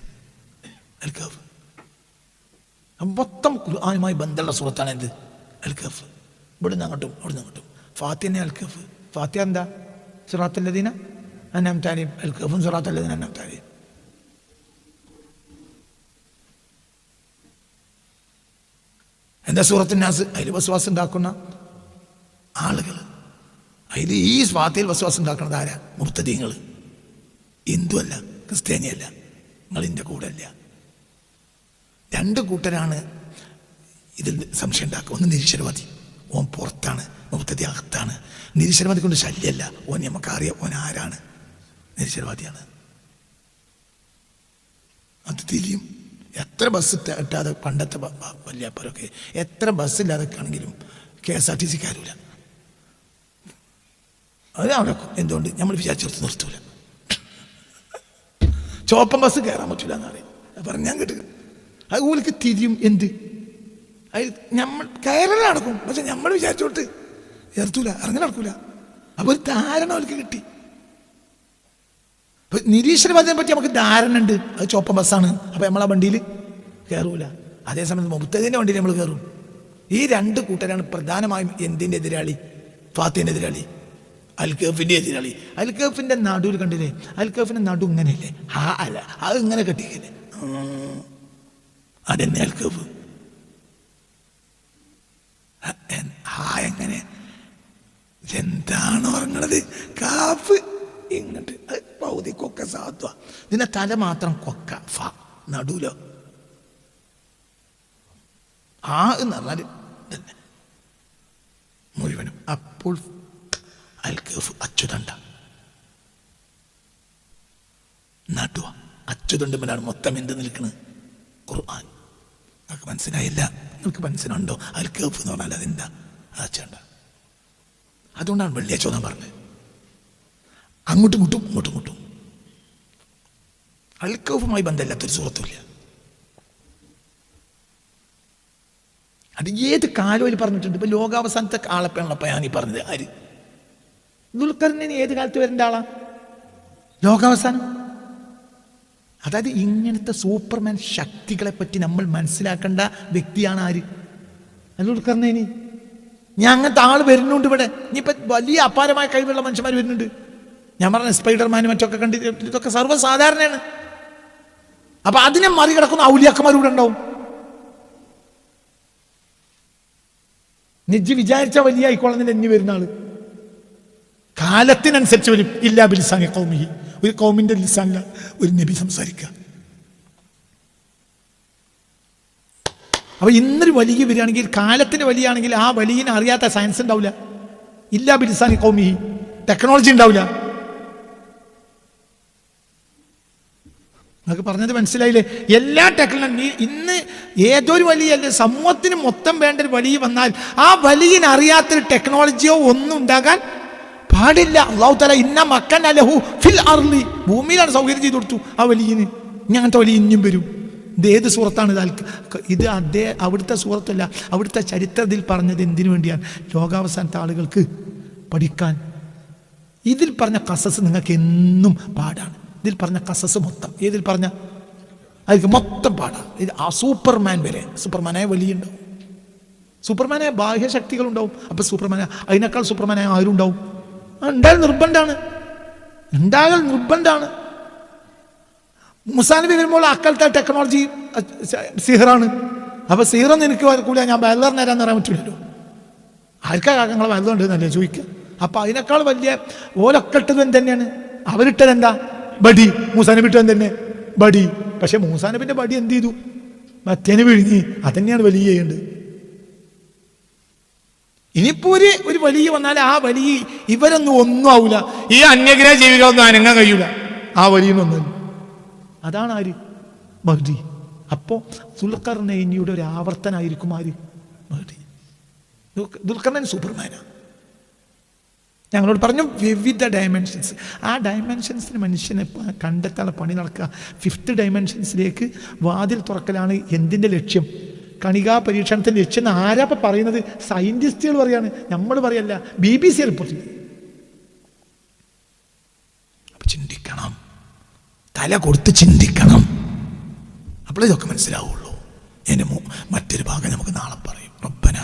അൽ കഹ്ഫ്. മൊത്തം ഖുർആനുമായി ബന്ധമുള്ള സൂറത്താണ് എന്ത്? അൽ കഹ്ഫ്. ഇവിടുന്ന് അങ്ങോട്ടും അവിടുന്ന് അങ്ങോട്ടും. ഫാത്തിഹ അൽ കഹ്ഫ്. ഫാത്തിഹ എന്താ? സിറാത്തുൽ ലദീന അൻഅംത അലൈഹിം. അൽ കഹ്ഫും സിറാത്തുൽ ലദീന അൻഅംത അലൈഹിം. എന്താ സൂറത്തുൻ നാസ്? അതിൽ വസ്വാസ് ഉണ്ടാക്കുന്ന ആളുകൾ. അതിൽ ഈ ഫാത്തിഹയിൽ വസ്വാസ് ഉണ്ടാക്കുന്നത് ആരാ? മുബ്തദീങ്ങൾ. ഹിന്ദു അല്ല, ക്രിസ്ത്യാനിയല്ല, നിങ്ങളിൻ്റെ കൂടെ അല്ല. രണ്ട് കൂട്ടരാണ് ഇതിൽ സംശയം ഉണ്ടാക്കുക. ഒന്ന് നിരീശ്വരവാദി, ഓൻ പുറത്താണ്, മുബ്തദി അകത്താണ്. നിരീശ്വരവാദി കൊണ്ട് ശല്യമല്ല, ഓൻ നമുക്കറിയാം ഓൻ ആരാണ്, നിരീശ്വരവാദിയാണ്. അത് തിരിയും. എത്ര ബസ് ഇട്ടാതെ പണ്ടത്തെ വല്യാപ്പരൊക്കെ എത്ര ബസ്സില്ലാതൊക്കെ ആണെങ്കിലും KSRTC കാര്യമില്ല. അത് അവിടെ എന്തുകൊണ്ട് നമ്മൾ വിചാരിച്ചെടുത്ത് നിർത്തൂല. ചോപ്പൻ ബസ് കയറാൻ പറ്റില്ല എന്നറിയാം. പറഞ്ഞ് ഞാൻ കേട്ടു. അത് ഊലക്ക് തിരിയും. എന്ത് അതിൽ നമ്മൾ കയറൽ നടക്കും, പക്ഷെ നമ്മൾ വിചാരിച്ചോട്ട് നിർത്തൂല, ഇറങ്ങി നടക്കൂല. അപ്പൊ ഒരു ധാരണ അവർക്ക് കിട്ടി. ഇപ്പൊ നിരീശ്വരവാദിനെ പറ്റി നമുക്ക് ധാരണ ഉണ്ട്, അത് ചോപ്പൻ ബസ്സാണ്, അപ്പൊ നമ്മൾ ആ വണ്ടിയിൽ കയറൂല. അതേസമയത്ത് മുബ്തദീന്റെ വണ്ടിയിൽ നമ്മൾ കയറും. ഈ രണ്ട് കൂട്ടരാണ് പ്രധാനമായും എന്തിൻ്റെ എതിരാളി? ഫാത്തിഹിന്റെ എതിരാളി, അൽ കഹ്ഫിന്റെ എതിരാളി. അൽ കഹ്ഫിന്റെ നടുവിൽ കണ്ടില്ലേ? അൽ കഹ്ഫിന്റെ നടു ഇങ്ങനെയല്ലേ? അല്ല, അത് ഇങ്ങനെ കെട്ടിക്കല്ലേ? അതെന്നെ അൽ കഹ്ഫ്. എങ്ങനെ? എന്താണ് ഉറങ്ങണത്? കാഫ് ഇങ്ങോട്ട് പൗതി കൊക്ക സാത്വ. ഇതിന്റെ തല മാത്രം കൊക്ക, ഫ നടൂലോ എന്ന് പറഞ്ഞാൽ തന്നെ മുഴുവനും. അപ്പോൾ അൽ കഹ്ഫ് അച്ചുതണ്ട നടുവ. അച്ചുതണ്ടുമ്പോഴാണ് മൊത്തം എന്ത് നിൽക്കുന്നത്? ഖുർആൻ. നിങ്ങൾക്ക് മനസ്സിലായില്ല? നിങ്ങൾക്ക് മനസ്സിലുണ്ടോ? അൽ കഹ്ഫ് എന്ന് പറഞ്ഞാൽ അതെന്താ? അച്ചുണ്ട. അതുകൊണ്ടാണ് വെള്ളിയാഴ്ച ഞാൻ പറഞ്ഞത്. അങ്ങോട്ടും ഇങ്ങോട്ടും. അൽക്കൗഫുമായി ബന്ധമില്ലാത്തൊരു സൂറത്തുമില്ല. അത് ഏത് കാലം പറഞ്ഞിട്ടുണ്ട്. ഇപ്പൊ ലോകാവസാനത്തെ ആളെപ്പാണല്ലോ ഞാൻ ഈ പറഞ്ഞത്. ആര്? ദുൽഖർനൈൻ ഏത് കാലത്ത് വരേണ്ട ആളാ? ലോകാവസാനം. അതായത് ഇങ്ങനത്തെ സൂപ്പർമാൻ ശക്തികളെ പറ്റി നമ്മൾ മനസ്സിലാക്കേണ്ട വ്യക്തിയാണ് ആര്? ദുൽഖർനൈൻ. ഞാൻ അങ്ങനത്തെ ആൾ വരുന്നുണ്ട് ഇവിടെ. ഇനിയിപ്പോൾ വലിയ അപാരമായ കഴിവുള്ള മനുഷ്യന്മാർ വരുന്നുണ്ട്. ഞാൻ പറഞ്ഞ സ്പൈഡർമാനും മറ്റൊക്കെ കണ്ടിട്ട് ഇതൊക്കെ സർവ്വസാധാരണയാണ്. അപ്പൊ അതിനെ മറികടക്കുന്ന ഔലിയാക്കന്മാരൂടെ ഉണ്ടാവും. നിജ് വിചാരിച്ച വലിയ ആയിക്കോളുന്നില്ല ഇനി വരുന്ന ആള്. കാലത്തിനനുസരിച്ച് വരും. ഇല്ലാ ബിലിസാനി ഖൗമിഹി. ഒരു കൗമിന്റെ ലിസാനില ഒരു നബി സംസാരിക്കുക. അപ്പൊ ഇന്നൊരു വലിയ വരികയാണെങ്കിൽ, കാലത്തിന് വലിയാണെങ്കിൽ ആ വലിയനെ അറിയാത്ത സയൻസ് ഉണ്ടാവില്ല. ഇല്ലാ ബിലിസാനി ഖൗമിഹി. ടെക്നോളജി ഉണ്ടാവില്ല. നിങ്ങൾക്ക് പറഞ്ഞത് മനസ്സിലായില്ലേ? എല്ലാ ടെക്നോളജി ഇന്ന് ഏതൊരു വലിയ സമൂഹത്തിന് മൊത്തം വേണ്ട ഒരു വലിയ വന്നാൽ ആ വലിയനെ അറിയാത്തൊരു ടെക്നോളജിയോ ഒന്നും ഉണ്ടാകാൻ പാടില്ല. അല്ലാഹു തആല ഇന്ന മക്കന ലഹു ഫിൽ അർളി, ഭൂമിയിലാണ് സൗകര്യം ചെയ്തു കൊടുത്തു ആ വലിയന്. ഇനി അങ്ങനത്തെ വലിയ ഇനിയും വരും. ഇത് ഏത് സൂറത്താണ്? ഇത് അവിടുത്തെ സൂറത്തല്ല, അവിടുത്തെ ചരിത്രത്തിൽ പറഞ്ഞത് എന്തിനു വേണ്ടിയാണ്? ലോകാവസാനത്തെ ആളുകൾക്ക് പഠിക്കാൻ. ഇതിൽ പറഞ്ഞ ഖസസ് നിങ്ങൾക്ക് എന്നും പാടാണ്. ഇതിൽ പറഞ്ഞ ഖസസ് മൊത്തം, ഏതിൽ പറഞ്ഞ അതിൽ മൊത്തം പാടാം. ഇത് ആ സൂപ്പർമാൻ വരെ, സൂപ്പർമാനായ വലിയ ഉണ്ടാവും, സൂപ്പർമാനായ ബാഹ്യശക്തികളുണ്ടാവും. അപ്പം സൂപ്പർമാനായ അതിനേക്കാൾ സൂപ്പർമാനായ ആരും ഉണ്ടാവും. ഉണ്ടാകൽ നിർബന്ധമാണ്. മൂസാ നബി വരുമ്പോൾ അക്കാലത്തെ ടെക്നോളജി സിഹറാണ്. അപ്പൊ സിഹറൊന്നും എനിക്ക് കൂടിയാൽ ഞാൻ ബയലറിന് തരാന്ന് പറയാൻ പറ്റില്ലല്ലോ. ആർക്കാ കാക്കങ്ങളെ ബയലുണ്ടെന്നല്ലേ ചോദിക്കുക. അപ്പൊ അതിനേക്കാൾ വലിയ ഓലൊക്കെ ഇട്ടത് തന്നെയാണ്. അവരിട്ടത് എന്താ? ബടി. മൂസാ നബി ഇട്ടത് തന്നെ ബടി. പക്ഷെ മൂസാ നബിന്റെ ബടി എന്ത് ചെയ്തു? മറ്റേന് വിഴുങ്ങി. അതന്നെയാണ് വലിയ ചെയ്യേണ്ടത്. ഇനിയിപ്പോ ഒരു വലിയ വന്നാൽ ആ വലിയ ഇവരൊന്നും ഒന്നും ആവൂല. ഈ അന്യഗ്രഹ ജീവികളൊന്നും അനങ്ങാൻ കഴിയൂല ആ വലിയൊന്നും. അതാണ് ആര്? മഹ്ദി. അപ്പോ ദുൽഖർനൈനിയുടെ ഒരു ആവർത്തനായിരിക്കും ആര്? മഹ്ദി. ദുൽഖർനൈൻ സൂപ്പർമാനാണ്. ഞങ്ങളോട് പറഞ്ഞു വിവിധ ഡയമെൻഷൻസ്. ആ ഡയമെൻഷൻസിന് മനുഷ്യനെ കണ്ടെത്താനുള്ള പണി നടക്കുക. 5th ഡയമെൻഷൻസിലേക്ക് വാതിൽ തുറക്കലാണ് എന്തിൻ്റെ ലക്ഷ്യം? കണികാ പരീക്ഷണത്തിൻ്റെ ലക്ഷ്യം. ആരാ പറയുന്നത്? സയന്റിസ്റ്റുകൾ പറയാണ്, നമ്മൾ പറയല്ല. BBC റിപ്പോർട്ട് ചെയ്തു. അപ്പൊ ചിന്തിക്കണം, തല കൊടുത്ത് ചിന്തിക്കണം. അപ്പോൾ ഇതൊക്കെ മനസ്സിലാവുള്ളൂ. എൻ്റെ മറ്റൊരു ഭാഗം നമുക്ക് നാളെ പറയും. റബ്ബന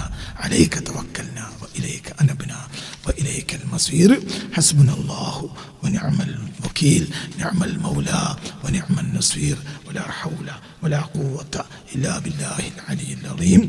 അലൈക തവക്കൽനാ വഇലൈക അനബ്നാ വഇലൈകൽ മസീർ ഹസ്ബുനല്ലാഹു വനിഅമൽ വകീൽ നിഅമൽ മൗലാ വനിഅമൻ നസീർ വലാ ഹൗല വലാ ഖുവത ഇല്ലാ ബില്ലാഹിൽ അലിയിൽ അളീം.